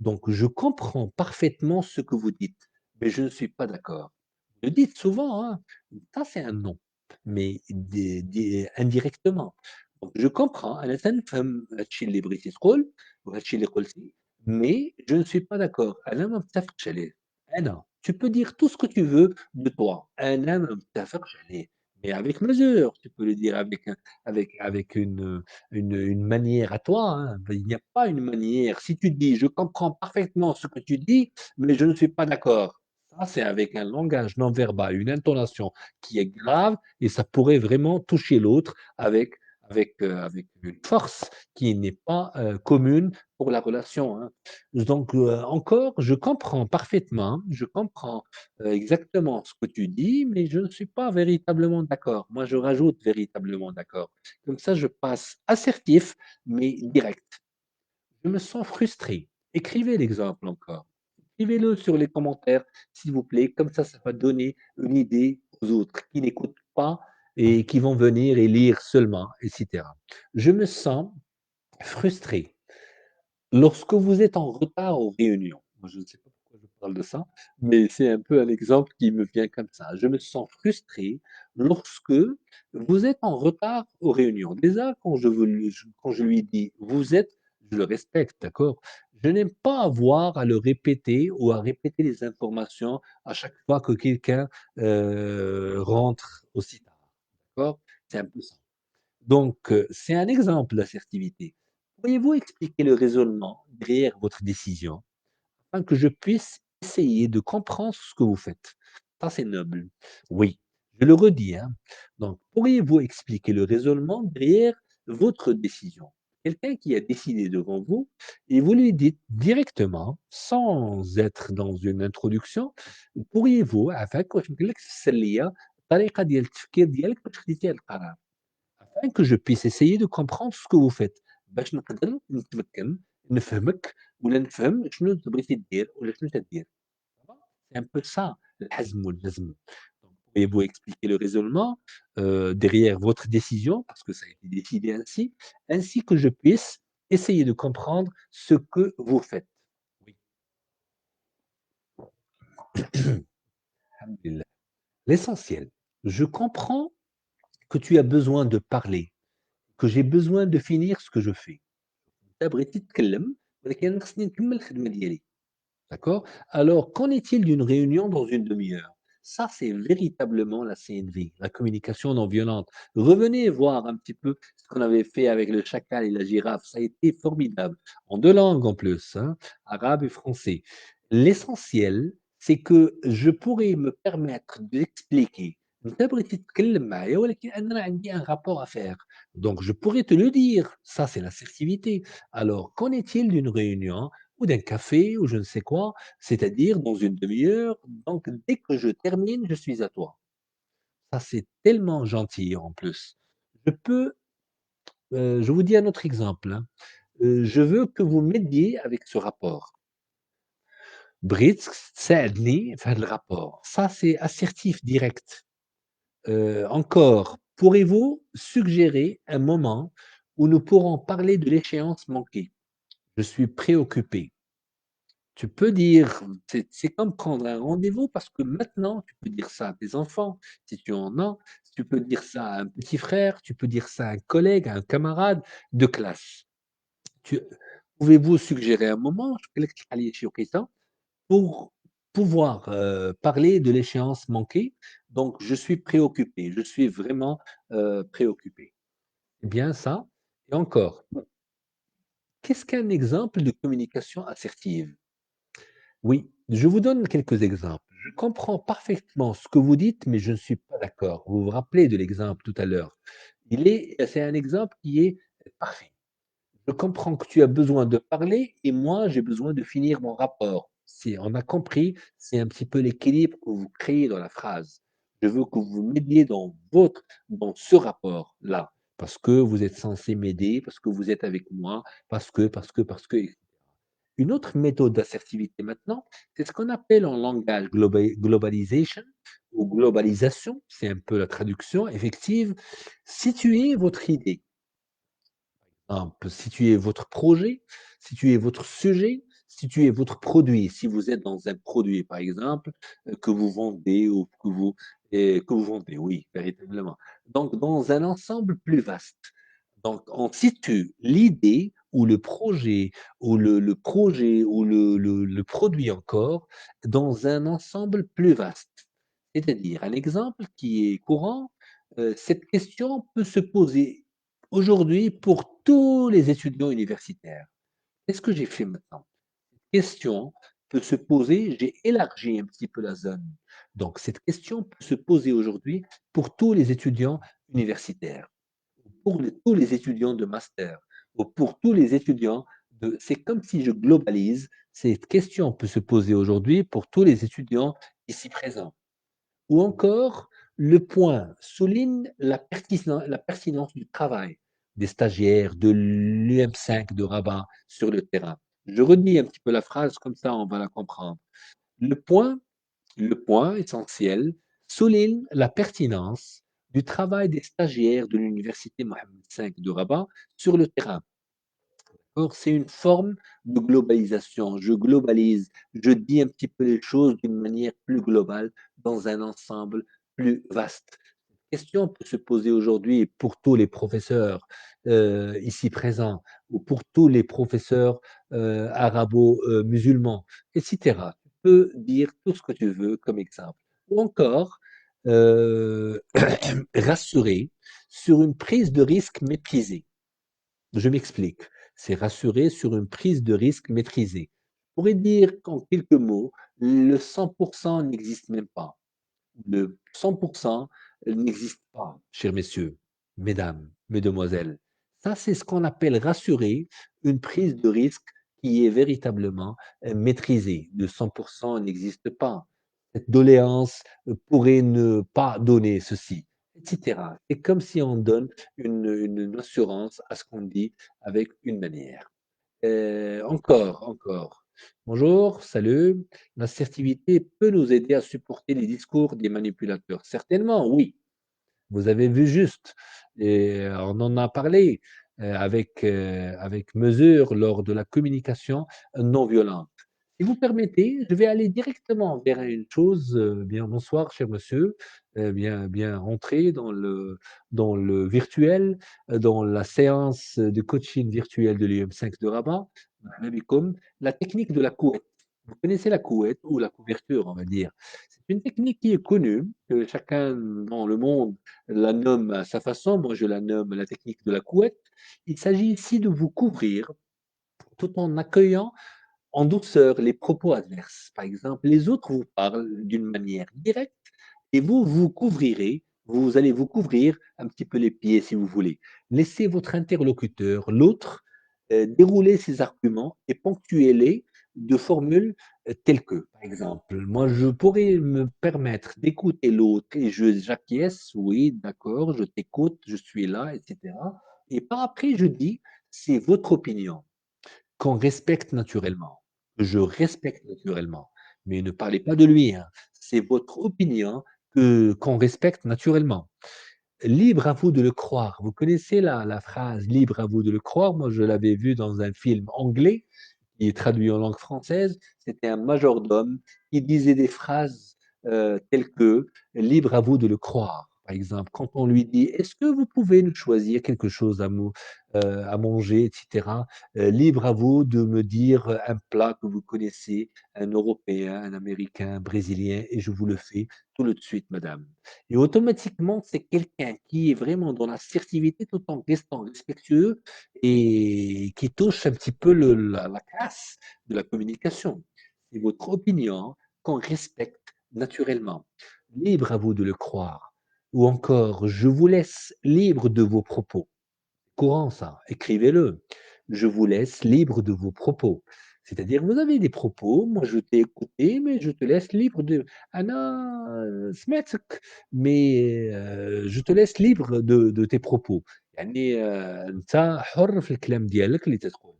Donc, je comprends parfaitement ce que vous dites, mais je ne suis pas d'accord. Vous le dites souvent, hein, ça c'est un non, mais indirectement. Donc, je comprends, أنا تنفهم هادشي اللي بغيتي تقول وهادشي اللي قلتي, mais je ne suis pas d'accord. أنا ما متفقش عليه. أنا, tu peux dire tout ce que tu veux de toi. أنا ما متفقش عليه. Mais avec mesure, tu peux le dire avec une manière à toi, hein. Il n'y a pas une manière. Si tu dis, je comprends parfaitement ce que tu dis, mais je ne suis pas d'accord. Ça, c'est avec un langage non verbal, une intonation qui est grave et ça pourrait vraiment toucher l'autre avec avec une force qui n'est pas, commune pour la relation, hein. Donc, encore, je comprends parfaitement, je comprends, exactement ce que tu dis, mais je ne suis pas véritablement d'accord. Moi, je rajoute véritablement d'accord. Comme ça, je passe assertif, mais direct. Je me sens frustré. Écrivez l'exemple encore. Écrivez-le sur les commentaires, s'il vous plaît. Comme ça va donner une idée aux autres qui n'écoutent pas et qui vont venir et lire seulement, etc. Je me sens frustré lorsque vous êtes en retard aux réunions. Moi, je ne sais pas pourquoi je parle de ça, mais c'est un peu un exemple qui me vient comme ça. Je me sens frustré lorsque vous êtes en retard aux réunions. Déjà, quand je lui dis vous êtes, je le respecte, d'accord? Je n'aime pas avoir à le répéter ou à répéter les informations à chaque fois que quelqu'un rentre aussi tard. D'accord? C'est un peu ça. Donc, c'est un exemple d'assertivité. Pourriez-vous expliquer le raisonnement derrière votre décision afin que je puisse essayer de comprendre ce que vous faites? Ça, c'est noble. Oui, je le redis, hein. Donc, pourriez-vous expliquer le raisonnement derrière votre décision? Quelqu'un qui a décidé devant vous et vous lui dites directement, sans être dans une introduction, pourriez-vous, afin que je نقول لك تفسر ليا الطريقة ديال التفكير ديالك باش خديتي هاد القرار؟ afin que je puisse essayer de comprendre ce que vous faites، باش نقدر نتمكن نفهمك ولا نفهم شنو بغيتي دير ولا شنو تدير. C'est un peu ça الحزم والجزم. Donc pouvez-vous expliquer le raisonnement, derrière votre décision, parce que ça a été décidé ainsi, ainsi que je puisse essayer de comprendre ce que vous faites? Oui. Alhamdulillah. L'essentiel, je comprends que tu as besoin de parler, que j'ai besoin de finir ce que je fais. أنت بغيتي تتكلم ولكن أنا خصني نكمّل الخدمة ديالي. D'accord? Alors, qu'en est-il d'une réunion dans une demi-heure? Ça, c'est véritablement la CNV, la communication non violente. Revenez voir un petit peu ce qu'on avait fait avec le chacal et la girafe. Ça a été formidable. En 2 langues en plus, hein, arabe et français. L'essentiel, c'est que je pourrais me permettre d'expliquer. أنت بغيتي تتكلم معايا ولكن أنا راه عندي un rapport à faire. Donc je pourrais te le dire. Ça, c'est l'assertivité. Alors, qu'en est-il d'une réunion ou d'un café ou je ne sais quoi, c'est-à-dire dans une demi-heure, donc dès que je termine, je suis à toi. Ça, c'est tellement gentil en plus. Je peux, je vous dis un autre exemple, hein. Je veux que vous m'aidiez avec ce rapport. بغيتك تساعدني في هذا الرابور. Ça, c'est assertif direct. Encore, pourriez-vous suggérer un moment où nous pourrons parler de l'échéance manquée? Je suis préoccupé. Tu peux dire, c'est comme prendre un rendez-vous parce que maintenant, tu peux dire ça à tes enfants, si tu en as, tu peux dire ça à un petit frère, tu peux dire ça à un collègue, à un camarade de classe. Tu Pouvez-vous suggérer un moment pour pouvoir, parler de l'échéance manquée? Donc je suis préoccupé, je suis vraiment, préoccupé. C'est bien ça et encore, qu'est-ce qu'un exemple de communication assertive? Oui, je vous donne quelques exemples. Je comprends parfaitement ce que vous dites, mais je ne suis pas d'accord. Vous vous rappelez de l'exemple tout à l'heure. C'est un exemple qui est parfait. Je comprends que tu as besoin de parler et moi, j'ai besoin de finir mon rapport. Si on a compris, c'est un petit peu l'équilibre que vous créez dans la phrase. Je veux que vous m'aidiez dans ce rapport-là, parce que vous êtes censé m'aider, parce que vous êtes avec moi, parce que, une autre méthode d'assertivité maintenant, c'est ce qu'on appelle en langage globalization ou globalisation, c'est un peu la traduction effective, situer votre idée, situer votre projet, situer votre sujet, situer votre produit. Si vous êtes dans un produit, par exemple, que vous vendez ou que vous vendez, oui, véritablement. Donc, dans un ensemble plus vaste. Donc, on situe l'idée ou le projet ou le projet ou le produit encore dans un ensemble plus vaste. C'est-à-dire, un exemple qui est courant, cette question peut se poser aujourd'hui pour tous les étudiants universitaires. Qu'est-ce que j'ai fait maintenant? Cette question peut se poser, j'ai élargi un petit peu la zone. Donc, cette question peut se poser aujourd'hui pour tous les étudiants universitaires. pour tous les étudiants de master ou pour tous les étudiants c'est comme si je globalise. Cette question peut se poser aujourd'hui pour tous les étudiants ici présents. Ou encore, le point souligne la pertinence du travail des stagiaires de l'UM5 de Rabat sur le terrain. Je redis un petit peu la phrase, comme ça on va la comprendre. Le point, le point essentiel souligne la pertinence du travail des stagiaires de l'université Mohammed V de Rabat sur le terrain. Or, c'est une forme de globalisation. Je globalise, je dis un petit peu les choses d'une manière plus globale, dans un ensemble plus vaste. La question peut se poser aujourd'hui pour tous les professeurs ici présents, ou pour tous les professeurs arabo-musulmans, etc. Tu peux dire tout ce que tu veux comme exemple. Ou encore, euh, rassurer sur une prise de risque maîtrisée. Je m'explique. C'est rassurer sur une prise de risque maîtrisée. On pourrait dire qu'en quelques mots, le 100% n'existe même pas. Le 100% n'existe pas, chers messieurs, mesdames, mesdemoiselles. Ça, c'est ce qu'on appelle rassurer une prise de risque qui est véritablement maîtrisée. Le 100% n'existe pas. Cette doléance pourrait ne pas donner ceci, etc. C'est comme si on donne une assurance à ce qu'on dit avec une manière. Encore. Bonjour, salut. L'assertivité peut nous aider à supporter les discours des manipulateurs. Certainement, oui. Vous avez vu juste. Et on en a parlé avec mesure lors de la communication non violente. Si vous permettez, je vais aller directement vers une chose. Bien, bonsoir, cher monsieur. Bien rentrer dans le virtuel, dans la séance de coaching virtuel de l'IM5 de Rabat. Marhaba bikoum. La technique de la couette. Vous connaissez la couette ou la couverture, on va dire. C'est une technique qui est connue, que chacun dans le monde la nomme à sa façon. Moi, je la nomme la technique de la couette. Il s'agit ici de vous couvrir tout en accueillant en douceur les propos adverses. Par exemple, les autres vous parlent d'une manière directe et vous vous couvrirez, vous allez vous couvrir un petit peu les pieds si vous voulez. Laissez votre interlocuteur, l'autre, dérouler ses arguments et ponctuez-les de formules telles que, par exemple, moi je pourrais me permettre d'écouter l'autre et j'acquiesce, oui, d'accord, je t'écoute, je suis là, etc. Et par après, je dis, c'est votre opinion qu'on respecte naturellement. Je respecte naturellement. Mais ne parlez pas de lui, hein. C'est votre opinion qu'on respecte naturellement. Libre à vous de le croire. Vous connaissez la phrase libre à vous de le croire? Moi, je l'avais vu dans un film anglais qui est traduit en langue française. C'était un majordome qui disait des phrases telles que libre à vous de le croire. Par exemple, quand on lui dit est-ce que vous pouvez nous choisir quelque chose à manger, etc. Libre à vous de me dire un plat que vous connaissez, un Européen, un Américain, un Brésilien, et je vous le fais tout de suite, madame. Et automatiquement, c'est quelqu'un qui est vraiment dans l'assertivité tout en restant respectueux et qui touche un petit peu la classe de la communication. C'est votre opinion qu'on respecte naturellement. Libre à vous de le croire. Ou encore, je vous laisse libre de vos propos. Courant ça, écrivez-le. Je vous laisse libre de vos propos. C'est-à-dire, vous avez des propos, moi je t'ai écouté, mais je te laisse libre de. أنا سمعتك, mais je te laisse libre de tes propos. يعني أنت حر في الكلام ديالك اللي تتقول.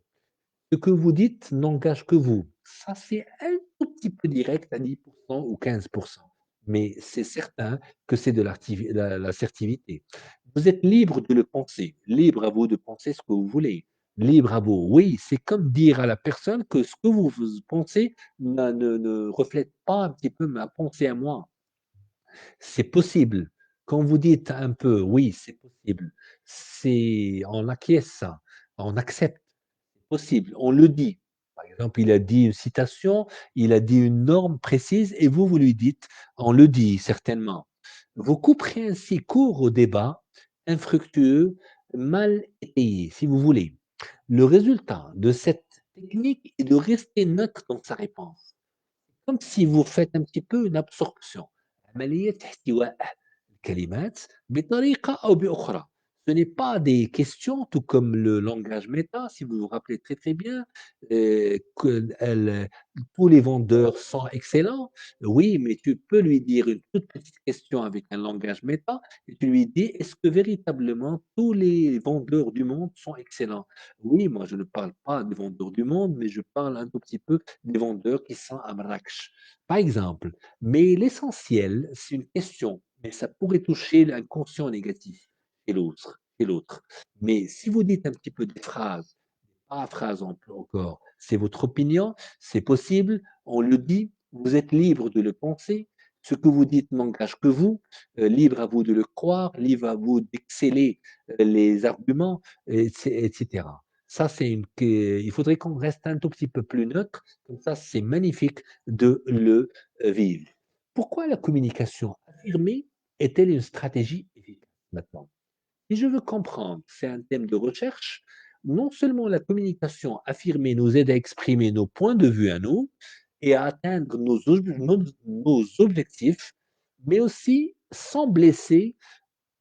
Ce que vous dites n'engage que vous. Ça, c'est un tout petit peu direct à 10% ou 15%. Mais c'est certain que c'est de l'assertivité. Vous êtes libre de le penser, libre à vous de penser ce que vous voulez. Libre à vous. Oui, c'est comme dire à la personne que ce que vous pensez ne reflète pas un petit peu ma pensée à moi. C'est possible. Quand vous dites un peu, oui, c'est possible. On acquiesce ça, on accepte possible, on le dit. Par exemple, il a dit une citation, il a dit une norme précise et vous lui dites, on le dit certainement. Vous couperez ainsi court au débat infructueux, mal étayé, si vous voulez. Le résultat de cette technique est de rester neutre dans sa réponse, comme si vous faites un petit peu une absorption. عملية احتواء الكلمات بطريقة أو بأخرى. Ce n'est pas des questions, tout comme le langage méta, si vous vous rappelez très, très bien, que elle, tous les vendeurs sont excellents. Oui, mais tu peux lui dire une toute petite question avec un langage méta et tu lui dis: «Est-ce que véritablement tous les vendeurs du monde sont excellents?» Oui, moi je ne parle pas des vendeurs du monde, mais je parle un tout petit peu des vendeurs qui sont à Marrakech, par exemple. Mais l'essentiel, c'est une question, mais ça pourrait toucher l'inconscient négatif et l'autre. Mais si vous dites un petit peu des phrases, pas phrases encore, c'est votre opinion, c'est possible, on le dit, vous êtes libre de le penser, ce que vous dites n'engage que vous, libre à vous de le croire, libre à vous d'exceller les arguments, etc. Ça, il faudrait qu'on reste un tout petit peu plus neutre, comme ça, c'est magnifique de le vivre. Pourquoi la communication affirmée est-elle une stratégie efficace maintenant? Si je veux comprendre, c'est un thème de recherche, non seulement la communication affirmée nous aide à exprimer nos points de vue à nous et à atteindre nos objectifs, mais aussi sans blesser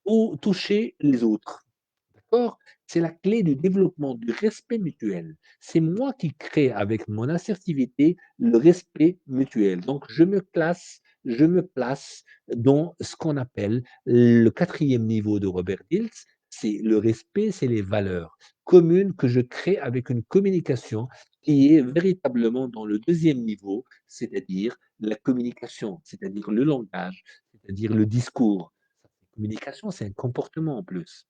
ou toucher les autres. D'accord? C'est la clé du développement du respect mutuel. C'est moi qui crée avec mon assertivité le respect mutuel. Donc, je me place dans ce qu'on appelle le quatrième niveau de Robert Dilts. C'est le respect, c'est les valeurs communes que je crée avec une communication qui est véritablement dans le deuxième niveau, c'est-à-dire la communication, c'est-à-dire le langage, c'est-à-dire le discours. La communication, c'est un comportement en plus.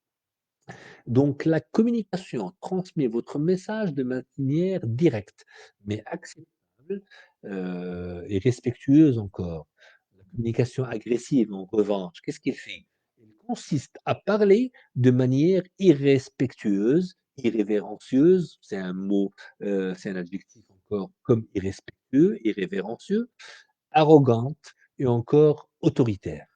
Donc, la communication transmet votre message de manière directe, mais acceptable et respectueuse encore. La communication agressive, en revanche, qu'est-ce qu'elle fait? Elle consiste à parler de manière irrespectueuse, irrévérencieuse, c'est un mot, c'est un adjectif encore comme irrespectueux, irrévérencieux, arrogante et encore autoritaire.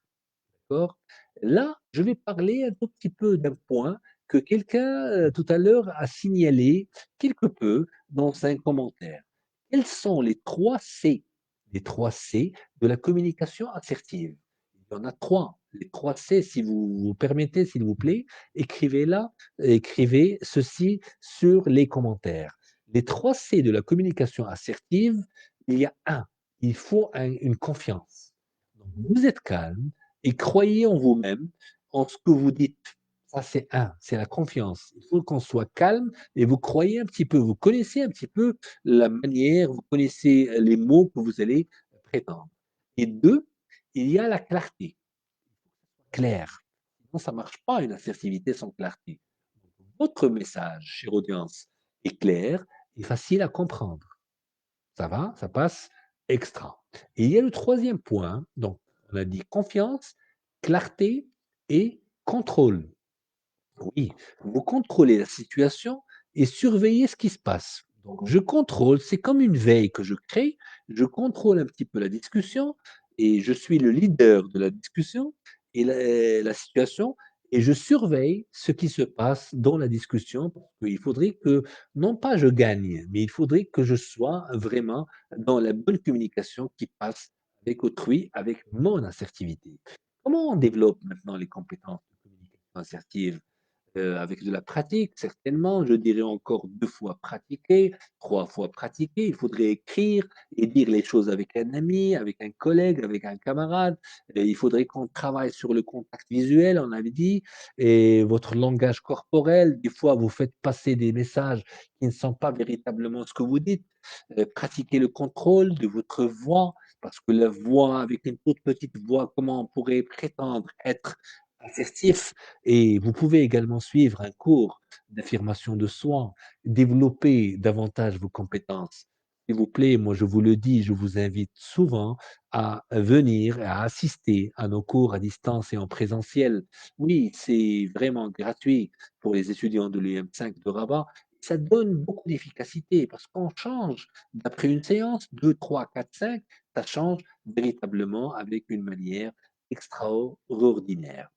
D'accord? Là, je vais parler un tout petit peu d'un point que quelqu'un, tout à l'heure a signalé quelque peu dans un commentaire. Quels sont les 3 C de la communication assertive? Il y en a 3. Les 3 C, si vous vous permettez, s'il vous plaît, écrivez ceci sur les commentaires. Les 3 C de la communication assertive, il y a un, il faut une confiance. Donc vous êtes calme, et croyez en vous-même, en ce que vous dites. Ça, c'est un, c'est la confiance. Il faut qu'on soit calme et vous croyez un petit peu, vous connaissez un petit peu la manière, vous connaissez les mots que vous allez prétendre. Et deux, il y a la clarté, claire. Sinon, ça ne marche pas une assertivité sans clarté. Votre message, chère audience, est clair et facile à comprendre. Ça va, ça passe extra. Et il y a le troisième point, donc on a dit confiance, clarté et contrôle. Oui, vous contrôlez la situation et surveillez ce qui se passe. Donc je contrôle, c'est comme une veille que je crée, je contrôle un petit peu la discussion et je suis le leader de la discussion et la situation et je surveille ce qui se passe dans la discussion parce qu'il faudrait que, non pas je gagne, mais il faudrait que je sois vraiment dans la bonne communication qui passe avec autrui, avec mon assertivité. Comment on développe maintenant les compétences de communication assertive? Avec de la pratique, certainement, je dirais encore 2 fois pratiquer, 3 fois pratiquer. Il faudrait écrire et dire les choses avec un ami, avec un collègue, avec un camarade. Et il faudrait qu'on travaille sur le contact visuel, on avait dit, et votre langage corporel. Des fois, vous faites passer des messages qui ne sont pas véritablement ce que vous dites. Pratiquer le contrôle de votre voix, parce que la voix, avec une toute petite voix, comment on pourrait prétendre être assertif? Et vous pouvez également suivre un cours d'affirmation de soi, développer davantage vos compétences. S'il vous plaît, moi je vous le dis, je vous invite souvent à venir, à assister à nos cours à distance et en présentiel. Oui, c'est vraiment gratuit pour les étudiants de l'EM5 de Rabat. Ça donne beaucoup d'efficacité parce qu'on change d'après une séance, 2, 3, 4, 5, ça change véritablement avec une manière extraordinaire.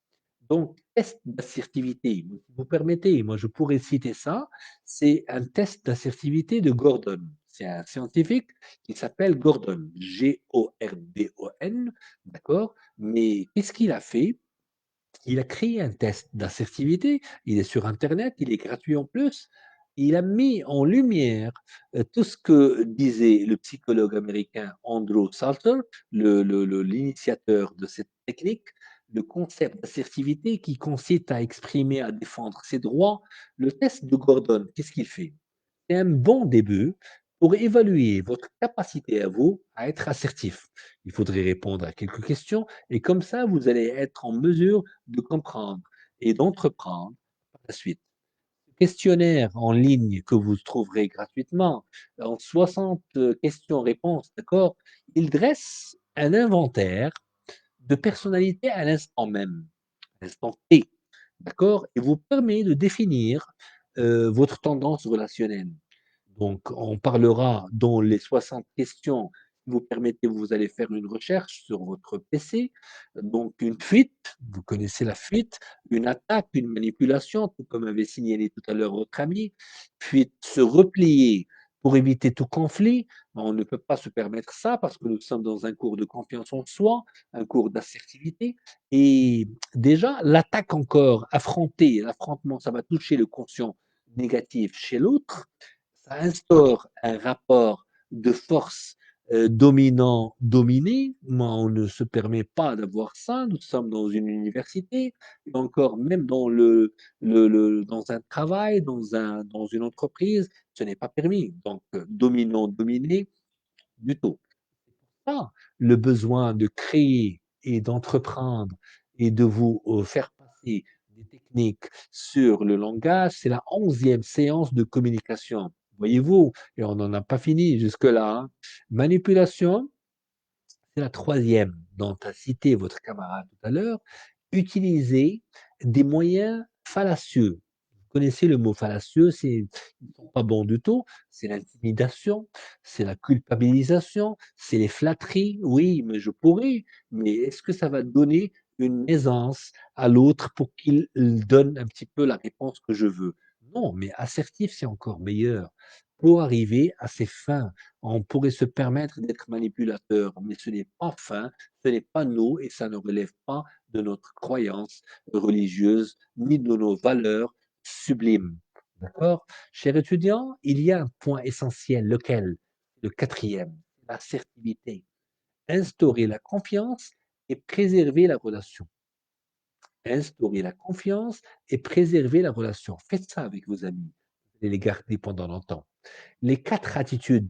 Donc, test d'assertivité, si vous permettez, moi je pourrais citer ça, c'est un test d'assertivité de Gordon. C'est un scientifique qui s'appelle Gordon, Gordon, d'accord? Mais qu'est-ce qu'il a fait? Il a créé un test d'assertivité, il est sur internet, il est gratuit en plus. Il a mis en lumière, tout ce que disait le psychologue américain Andrew Salter, l'initiateur de cette technique, le concept d'assertivité qui consiste à exprimer, à défendre ses droits. Le test de Gordon, qu'est-ce qu'il fait? C'est un bon début pour évaluer votre capacité à vous à être assertif. Il faudrait répondre à quelques questions et comme ça, vous allez être en mesure de comprendre et d'entreprendre par la suite. Questionnaire en ligne que vous trouverez gratuitement, en 60 questions-réponses, d'accord? Il dresse un inventaire de personnalité à l'instant même, à l'instant T, d'accord? Et vous permet de définir votre tendance relationnelle. Donc, on parlera dans les 60 questions qui vous permettez, vous allez faire une recherche sur votre PC. Donc, une fuite, vous connaissez la fuite, une attaque, une manipulation, tout comme avait signalé tout à l'heure votre ami. Fuite, se replier pour éviter tout conflit. On ne peut pas se permettre ça parce que nous sommes dans un cours de confiance en soi, un cours d'assertivité. Et déjà, l'attaque encore, affronter, l'affrontement, ça va toucher le conscient négatif chez l'autre, ça instaure un rapport de force dominant-dominé. Moi, on ne se permet pas d'avoir ça. Nous sommes dans une université, et encore même dans un travail, dans une entreprise, ce n'est pas permis. Donc, dominant-dominé, du tout. Pas le besoin de créer et d'entreprendre et de vous faire passer des techniques sur le langage, c'est la 11e séance de communication. Voyez-vous, et on n'en a pas fini jusque-là, hein. Manipulation, c'est la troisième dont a cité votre camarade tout à l'heure. Utiliser des moyens fallacieux. Vous connaissez le mot fallacieux, ils ne sont pas bons du tout. C'est l'intimidation, c'est la culpabilisation, c'est les flatteries. Oui, mais je pourrais. Mais est-ce que ça va donner une aisance à l'autre pour qu'il donne un petit peu la réponse que je veux? Non, mais assertif, c'est encore meilleur. Pour arriver à ses fins, on pourrait se permettre d'être manipulateur, mais ce n'est pas fin, ce n'est pas nous et ça ne relève pas de notre croyance religieuse ni de nos valeurs sublimes. D'accord? Cher étudiant, il y a un point essentiel, lequel? Le quatrième, l'assertivité. Instaurer la confiance et préserver la relation. Instaurer la confiance et préserver la relation. Faites ça avec vos amis. Vous allez les garder pendant longtemps. Les quatre attitudes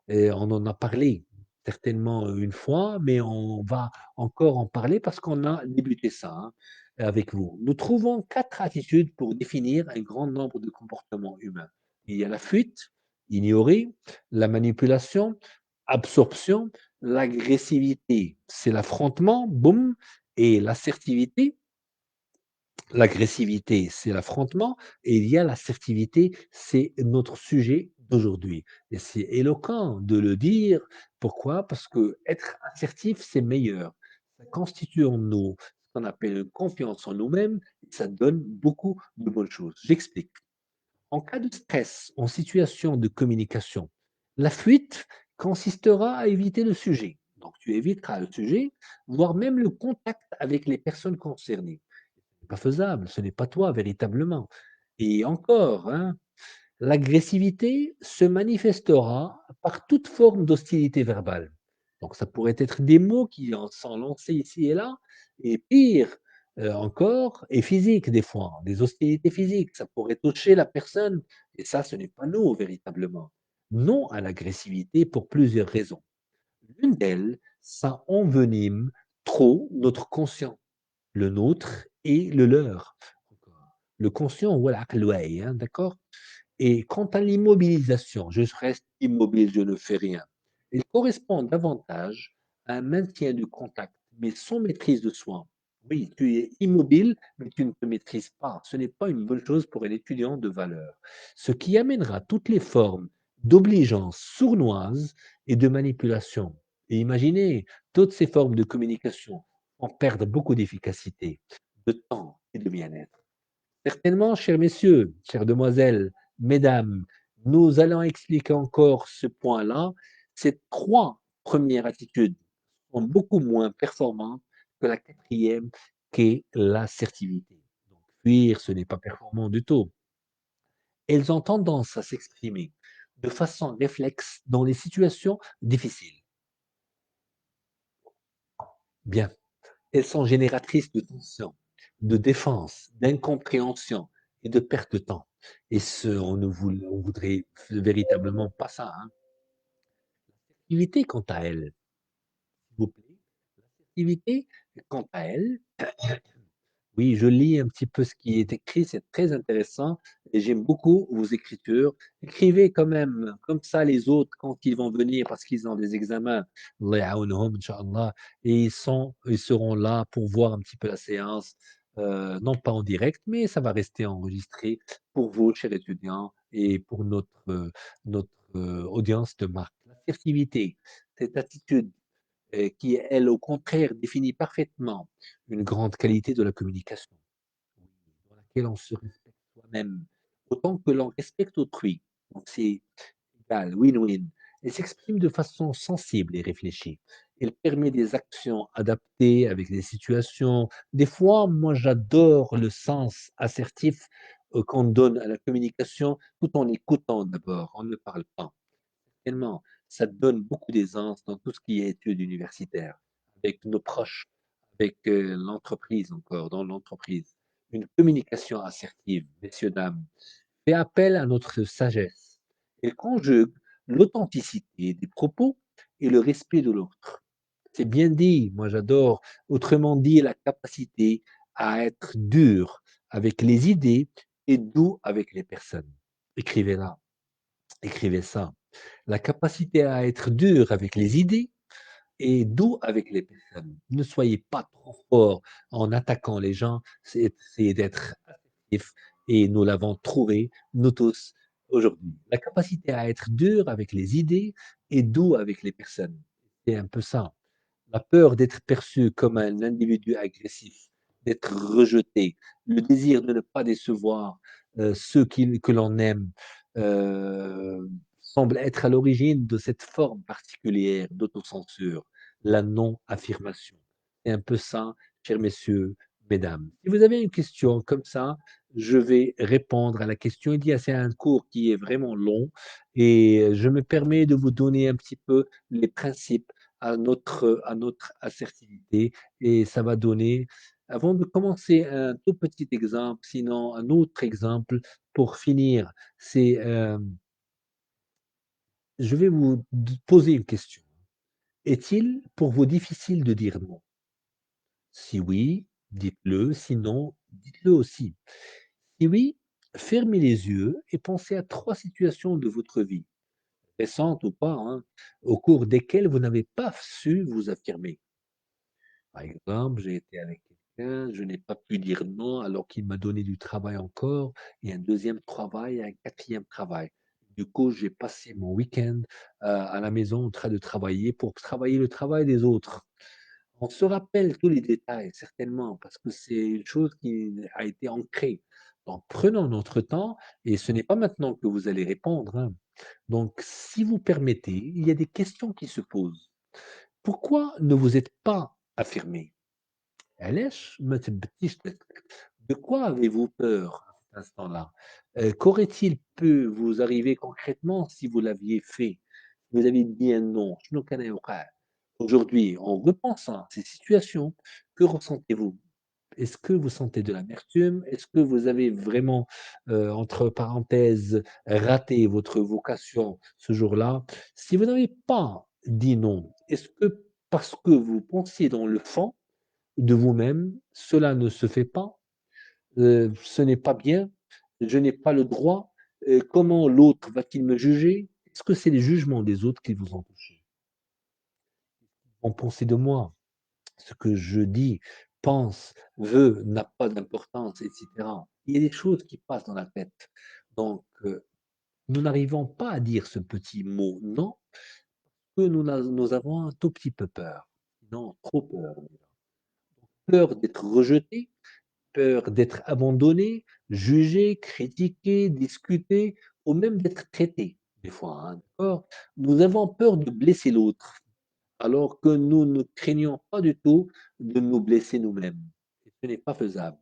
et on en a parlé certainement une fois, mais on va encore en parler parce qu'on a débuté ça hein, avec vous. Nous trouvons quatre attitudes pour définir un grand nombre de comportements humains. Il y a la fuite, ignorer, la manipulation, absorption, l'agressivité, c'est l'affrontement, boum, et l'assertivité, l'agressivité, c'est l'affrontement et il y a l'assertivité, c'est notre sujet d'aujourd'hui. Et c'est éloquent de le dire. Pourquoi? Parce que être assertif, c'est meilleur. Ça constitue en nous ce qu'on appelle une confiance en nous-mêmes et ça donne beaucoup de bonnes choses. J'explique. En cas de stress, en situation de communication, la fuite consistera à éviter le sujet. Donc tu éviteras le sujet, voire même le contact avec les personnes concernées pas faisable, ce n'est pas toi véritablement. Et encore, hein, l'agressivité se manifestera par toute forme d'hostilité verbale. Donc ça pourrait être des mots qui en sont lancés ici et là, et pire encore, et physique des fois, des hostilités physiques. Ça pourrait toucher la personne, et ça, ce n'est pas nous véritablement. Non à l'agressivité pour plusieurs raisons. L'une d'elles, ça envenime trop notre conscient le nôtre et le leur. Le conscient هو العقل الواعي, hein, d'accord? Et quant à l'immobilisation, je reste immobile, je ne fais rien. Il correspond davantage à un maintien du contact, mais sans maîtrise de soi. Oui, tu es immobile, mais tu ne te maîtrises pas. Ce n'est pas une bonne chose pour un étudiant de valeur. Ce qui amènera toutes les formes d'obligeance sournoise et de manipulation. Et imaginez, toutes ces formes de communication en perdent beaucoup d'efficacité, de temps et de bien-être. Certainement, chers messieurs, chères demoiselles, mesdames, nous allons expliquer encore ce point-là. Ces trois premières attitudes sont beaucoup moins performantes que la quatrième qu'est l'assertivité. Donc, fuir, ce n'est pas performant du tout. Elles ont tendance à s'exprimer de façon réflexe dans les situations difficiles. Bien, elles sont génératrices de tension, de défense, d'incompréhension et de perte de temps. Et ce, on voudrait véritablement pas ça, hein. L'activité, quant à elle, s'il vous plaît, l'activité, quant à elle, oui, je lis un petit peu ce qui est écrit, c'est très intéressant et j'aime beaucoup vos écritures. Écrivez quand même, comme ça les autres, quand ils vont venir, parce qu'ils ont des examens, Allah ya'aounhum, Inch'Allah, et ils seront là pour voir un petit peu la séance, non pas en direct, mais ça va rester enregistré pour vous, chers étudiants, et pour notre audience de marque. L'assertivité, cette attitude qui, elle, au contraire, définit parfaitement une grande qualité de la communication, oui, dans laquelle on se respecte soi-même, autant que l'on respecte autrui. Donc c'est égal, win-win. Elle s'exprime de façon sensible et réfléchie. Elle permet des actions adaptées avec les situations. Des fois, moi, j'adore le sens assertif qu'on donne à la communication tout en écoutant d'abord. On ne parle pas. Tellement, ça te donne beaucoup d'aisance dans tout ce qui est études universitaires, avec nos proches, avec l'entreprise encore, dans l'entreprise. Une communication assertive, messieurs, dames, fait appel à notre sagesse. Elle conjugue l'authenticité des propos et le respect de l'autre. C'est bien dit, moi j'adore. Autrement dit, la capacité à être dur avec les idées et doux avec les personnes. Écrivez-la, écrivez ça. La capacité à être dur avec les idées et doux avec les personnes. Ne soyez pas trop fort en attaquant les gens, c'est d'être assertif et nous l'avons trouvé, nous tous, aujourd'hui. La capacité à être dur avec les idées et doux avec les personnes. C'est un peu ça. La peur d'être perçu comme un individu agressif, d'être rejeté, le désir de ne pas décevoir que l'on aime, semble être à l'origine de cette forme particulière d'autocensure, la non-affirmation. C'est un peu ça, chers messieurs, mesdames. Si vous avez une question comme ça, je vais répondre à la question. Il y a c'est un cours qui est vraiment long et je me permets de vous donner un petit peu les principes à notre assertivité et ça va donner, avant de commencer, un tout petit exemple, sinon un autre exemple pour finir, c'est, je vais vous poser une question. Est-il pour vous difficile de dire non? Si oui, dites-le, sinon, dites-le aussi. Si oui, fermez les yeux et pensez à 3 situations de votre vie, récentes ou pas, hein, au cours desquelles vous n'avez pas su vous affirmer. Par exemple, j'ai été avec quelqu'un, je n'ai pas pu dire non alors qu'il m'a donné du travail encore et un deuxième travail et un quatrième travail. Du coup, j'ai passé mon week-end, à la maison en train de travailler pour travailler le travail des autres. On se rappelle tous les détails certainement parce que c'est une chose qui a été ancrée. Donc prenons notre temps et ce n'est pas maintenant que vous allez répondre, hein. Donc si vous permettez, il y a des questions qui se posent. Pourquoi ne vous êtes pas affirmé? علاش ما ثبتيش ذاتك؟ De quoi avez-vous peur à cet instant-là? Qu'aurait-il pu vous arriver concrètement si vous l'aviez fait? Vous avez dit un non. شنو كان يوقع? Aujourd'hui, en repensant à ces situations, que ressentez-vous? Est-ce que vous sentez de l'amertume? Est-ce que vous avez vraiment, entre parenthèses, raté votre vocation ce jour-là? Si vous n'avez pas dit non, est-ce que parce que vous pensiez dans le fond de vous-même, cela ne se fait pas, ce n'est pas bien, je n'ai pas le droit, comment l'autre va-t-il me juger? Est-ce que c'est les jugements des autres qui vous ont touché? En pensez de moi? Ce que je dis, pense, veux n'a pas d'importance, et cetera. Il y a des choses qui passent dans la tête. Donc, nous n'arrivons pas à dire ce petit mot «non» que nous avons un tout petit peu peur. Non, trop peur. Peur d'être rejeté, peur d'être abandonné, jugé, critiqué, discuté ou même d'être traité, des fois, hein, d'accord? Nous avons peur de blesser l'autre, alors que nous ne craignons pas du tout de nous blesser nous-mêmes. Ce n'est pas faisable.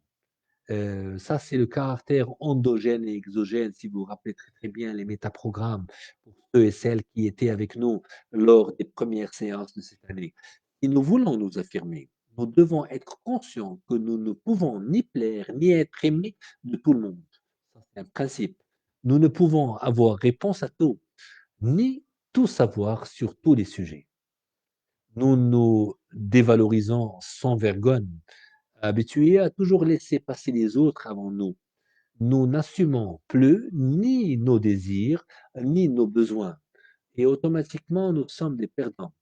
Ça, c'est le caractère endogène et exogène, si vous vous rappelez très, très bien les métaprogrammes pour ceux et celles qui étaient avec nous lors des premières séances de cette année. Si nous voulons nous affirmer, nous devons être conscients que nous ne pouvons ni plaire ni être aimés de tout le monde. Ça, c'est un principe. Nous ne pouvons avoir réponse à tout, ni tout savoir sur tous les sujets. Nous nous dévalorisons sans vergogne, habitués à toujours laisser passer les autres avant nous. Nous n'assumons plus ni nos désirs, ni nos besoins. Et automatiquement, nous sommes des perdants.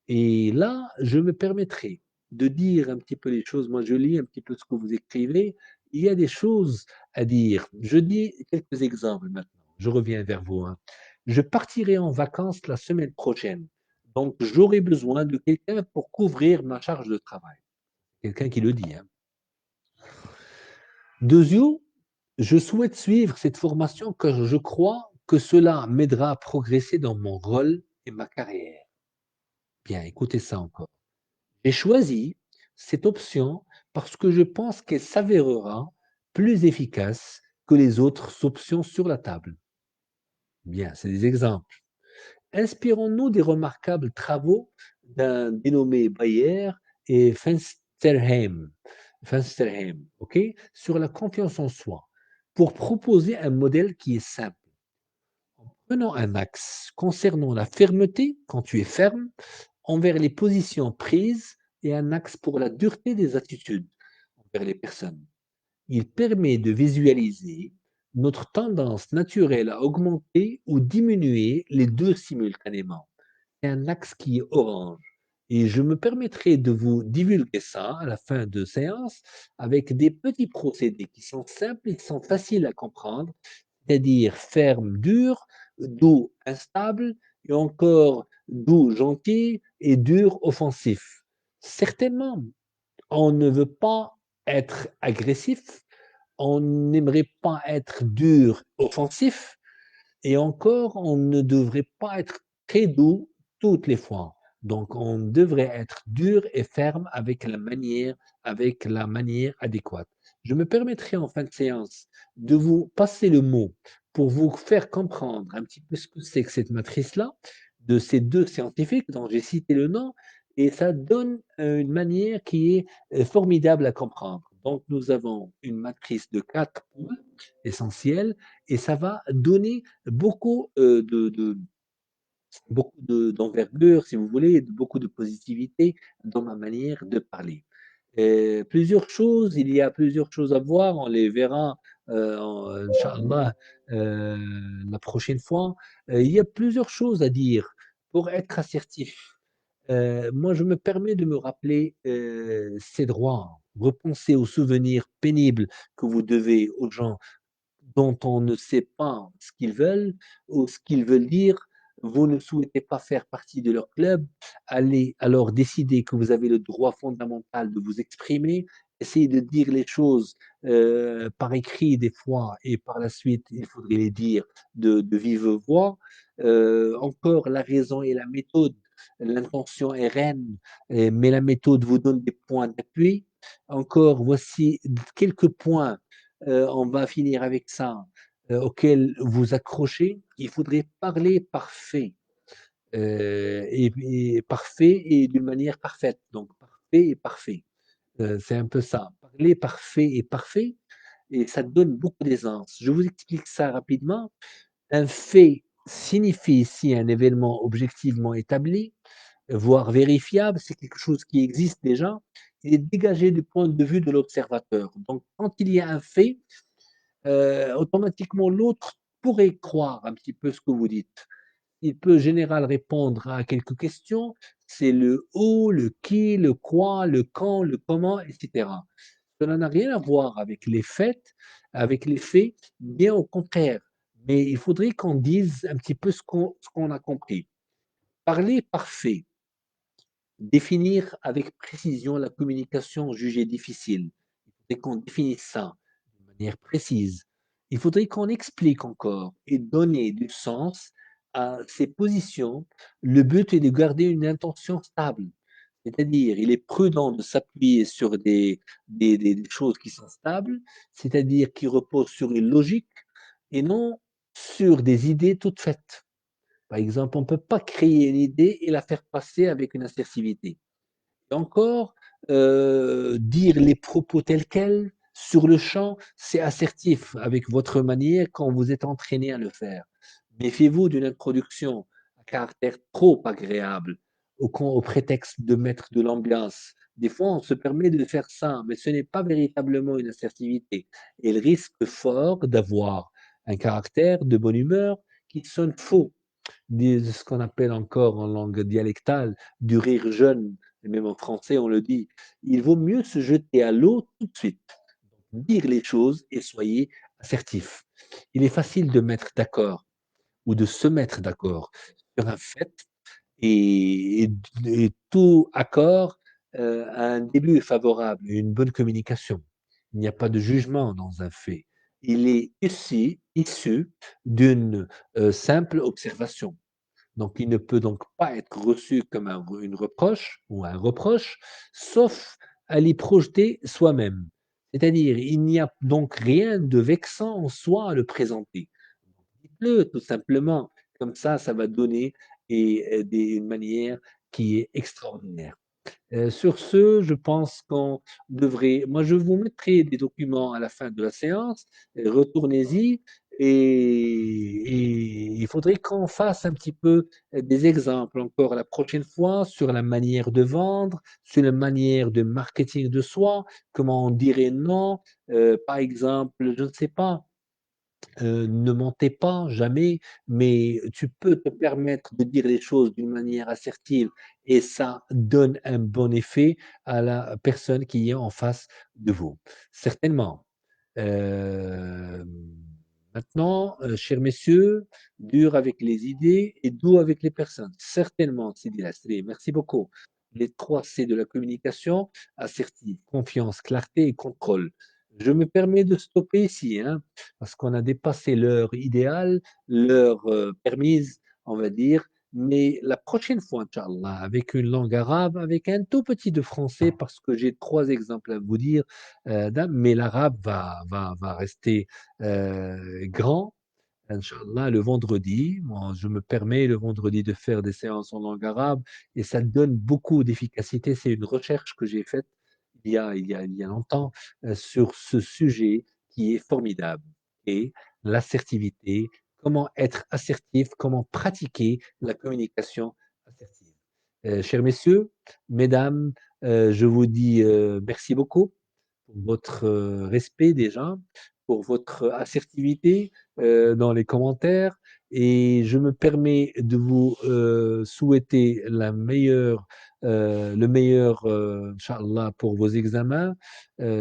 Et là, je me permettrai de dire un petit peu les choses. Moi, je lis un petit peu ce que vous écrivez. Il y a des choses à dire. Je dis quelques exemples maintenant. Je reviens vers vous, hein. Je partirai en vacances la semaine prochaine. Donc, j'aurai besoin de quelqu'un pour couvrir ma charge de travail. Quelqu'un qui le dit, hein. Deuxièmement, je souhaite suivre cette formation car je crois que cela m'aidera à progresser dans mon rôle et ma carrière. Bien, écoutez ça encore. J'ai choisi cette option parce que je pense qu'elle s'avérera plus efficace que les autres options sur la table. Bien, c'est des exemples. Inspirons-nous des remarquables travaux d'un dénommé Bayer et Fensterheim, ok, sur la confiance en soi, pour proposer un modèle qui est simple. Prenons un axe concernant la fermeté, quand tu es ferme, envers les positions prises, et un axe pour la dureté des attitudes envers les personnes. Il permet de visualiser notre tendance naturelle à augmenter ou diminuer les deux simultanément. C'est un axe qui est orange. Et je me permettrai de vous divulguer ça à la fin de séance avec des petits procédés qui sont simples et qui sont faciles à comprendre, c'est-à-dire ferme, dur, doux, instable, et encore doux, gentil, et dur, offensif. Certainement, on ne veut pas être agressif, on n'aimerait pas être dur, offensif, et encore, on ne devrait pas être très doux toutes les fois. Donc, on devrait être dur et ferme avec la manière adéquate. Je me permettrai en fin de séance de vous passer le mot pour vous faire comprendre un petit peu ce que c'est que cette matrice-là, de ces deux scientifiques dont j'ai cité le nom, et ça donne une manière qui est formidable à comprendre. Donc, nous avons une matrice de 4 points essentiels et ça va donner beaucoup d'envergure, si vous voulez, beaucoup de positivité dans ma manière de parler. Il y a plusieurs choses à voir, on les verra, Inch'Allah, euh, la prochaine fois. Il y a plusieurs choses à dire pour être assertif. Moi, je me permets de me rappeler ces droits, repenser aux souvenirs pénibles que vous devez aux gens dont on ne sait pas ce qu'ils veulent ou ce qu'ils veulent dire, vous ne souhaitez pas faire partie de leur club, allez alors décider que vous avez le droit fondamental de vous exprimer, essayez de dire les choses par écrit des fois et par la suite, il faudrait les dire de vive voix. Encore la raison et la méthode, l'intention est reine, mais la méthode vous donne des points d'appui. Encore, voici quelques points on va finir avec ça, auquel vous accrochez, il faudrait parler parfait, et parfait et d'une manière parfaite. Donc parfait et parfait. C'est un peu ça. Parler parfait et parfait, et ça donne beaucoup d'aisance. Je vous explique ça rapidement. Un fait signifie ici un événement objectivement établi, voire vérifiable, c'est quelque chose qui existe déjà. Il est dégagé du point de vue de l'observateur. Donc, quand il y a un fait, automatiquement l'autre pourrait croire un petit peu ce que vous dites. Il peut en général répondre à quelques questions, c'est le où, le qui, le quoi, le quand, le comment, etc. Cela n'a rien à voir avec les faits, bien au contraire. Mais il faudrait qu'on dise un petit peu ce qu'on a compris. Parler parfait, définir avec précision la communication jugée difficile. Il faudrait qu'on définisse ça de manière précise. Il faudrait qu'on explique encore et donner du sens à ces positions. Le but est de garder une intention stable, C'est-à-dire, il est prudent de s'appuyer sur des choses qui sont stables, c'est-à-dire qui reposent sur une logique et non sur des idées toutes faites. Par exemple, on ne peut pas créer une idée et la faire passer avec une assertivité. Et encore, dire les propos tels quels, sur le champ, c'est assertif avec votre manière quand vous êtes entraîné à le faire. Méfiez-vous d'une introduction à caractère trop agréable au prétexte de mettre de l'ambiance. Des fois, on se permet de faire ça, mais ce n'est pas véritablement une assertivité. Et il risque fort d'avoir un caractère de bonne humeur qui sonne faux, ce qu'on appelle encore en langue dialectale du rire jeune, et même en français on le dit. Il vaut mieux se jeter à l'eau tout de suite, dire les choses et soyez assertif. Il est facile de mettre d'accord ou de se mettre d'accord sur un fait et tout accord a un début favorable, une bonne communication. Il n'y a pas de jugement dans un fait. Il est issu d'une simple observation. Donc, il ne peut donc pas être reçu comme une reproche ou un reproche, sauf à l'y projeter soi-même. C'est-à-dire, il n'y a donc rien de vexant en soi à le présenter. Dites-le tout simplement, comme ça va donner une manière qui est extraordinaire. Sur ce, je pense qu'on devrait moi, je vous mettrai des documents à la fin de la séance, retournez-y et il faudrait qu'on fasse un petit peu, des exemples encore la prochaine fois sur la manière de vendre, sur la manière de marketing de soi, comment on dirait non, par exemple, je ne sais pas, ne mentez pas, jamais, mais tu peux te permettre de dire les choses d'une manière assertive et ça donne un bon effet à la personne qui est en face de vous. Certainement. Hem, Maintenant, chers messieurs, dur avec les idées et doux avec les personnes. Certainement, Sidi Lasri, merci beaucoup. Les 3 C de la communication, assertive, confiance, clarté et contrôle. Je me permets de stopper ici, hein, parce qu'on a dépassé l'heure idéale, l'heure, permise, on va dire. Mais la prochaine fois, Inch'Allah, avec une langue arabe, avec un tout petit de français, parce que j'ai 3 exemples à vous dire, mais l'arabe va rester grand, Inch'Allah, le vendredi. Moi, je me permets le vendredi de faire des séances en langue arabe et ça donne beaucoup d'efficacité. C'est une recherche que j'ai faite il y a longtemps sur ce sujet qui est formidable et l'assertivité, comment être assertif, comment pratiquer la communication assertive. Chers messieurs, mesdames, je vous dis merci beaucoup pour votre respect déjà, pour votre assertivité dans les commentaires et je me permets de vous souhaiter le meilleur, Inch'Allah, pour vos examens,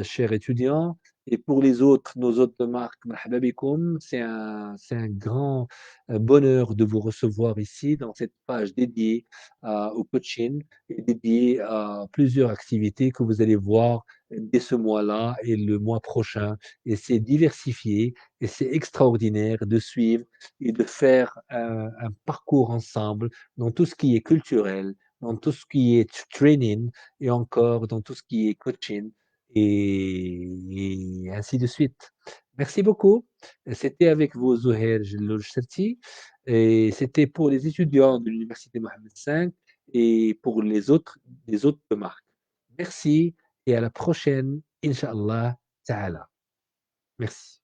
chers étudiants. Et pour les autres, nos autres marques, marhaba bikoum, c'est un grand bonheur de vous recevoir ici dans cette page dédiée au coaching et dédiée à plusieurs activités que vous allez voir dès ce mois-là et le mois prochain. Et c'est diversifié et c'est extraordinaire de suivre et de faire un parcours ensemble dans tout ce qui est culturel, dans tout ce qui est training et encore dans tout ce qui est coaching et ainsi de suite. Merci beaucoup. C'était avec vous, Zouher Cherti, et c'était pour les étudiants de l'Université Mohammed V et pour les autres marques. Merci et à la prochaine, Inch'Allah Ta'ala. Merci.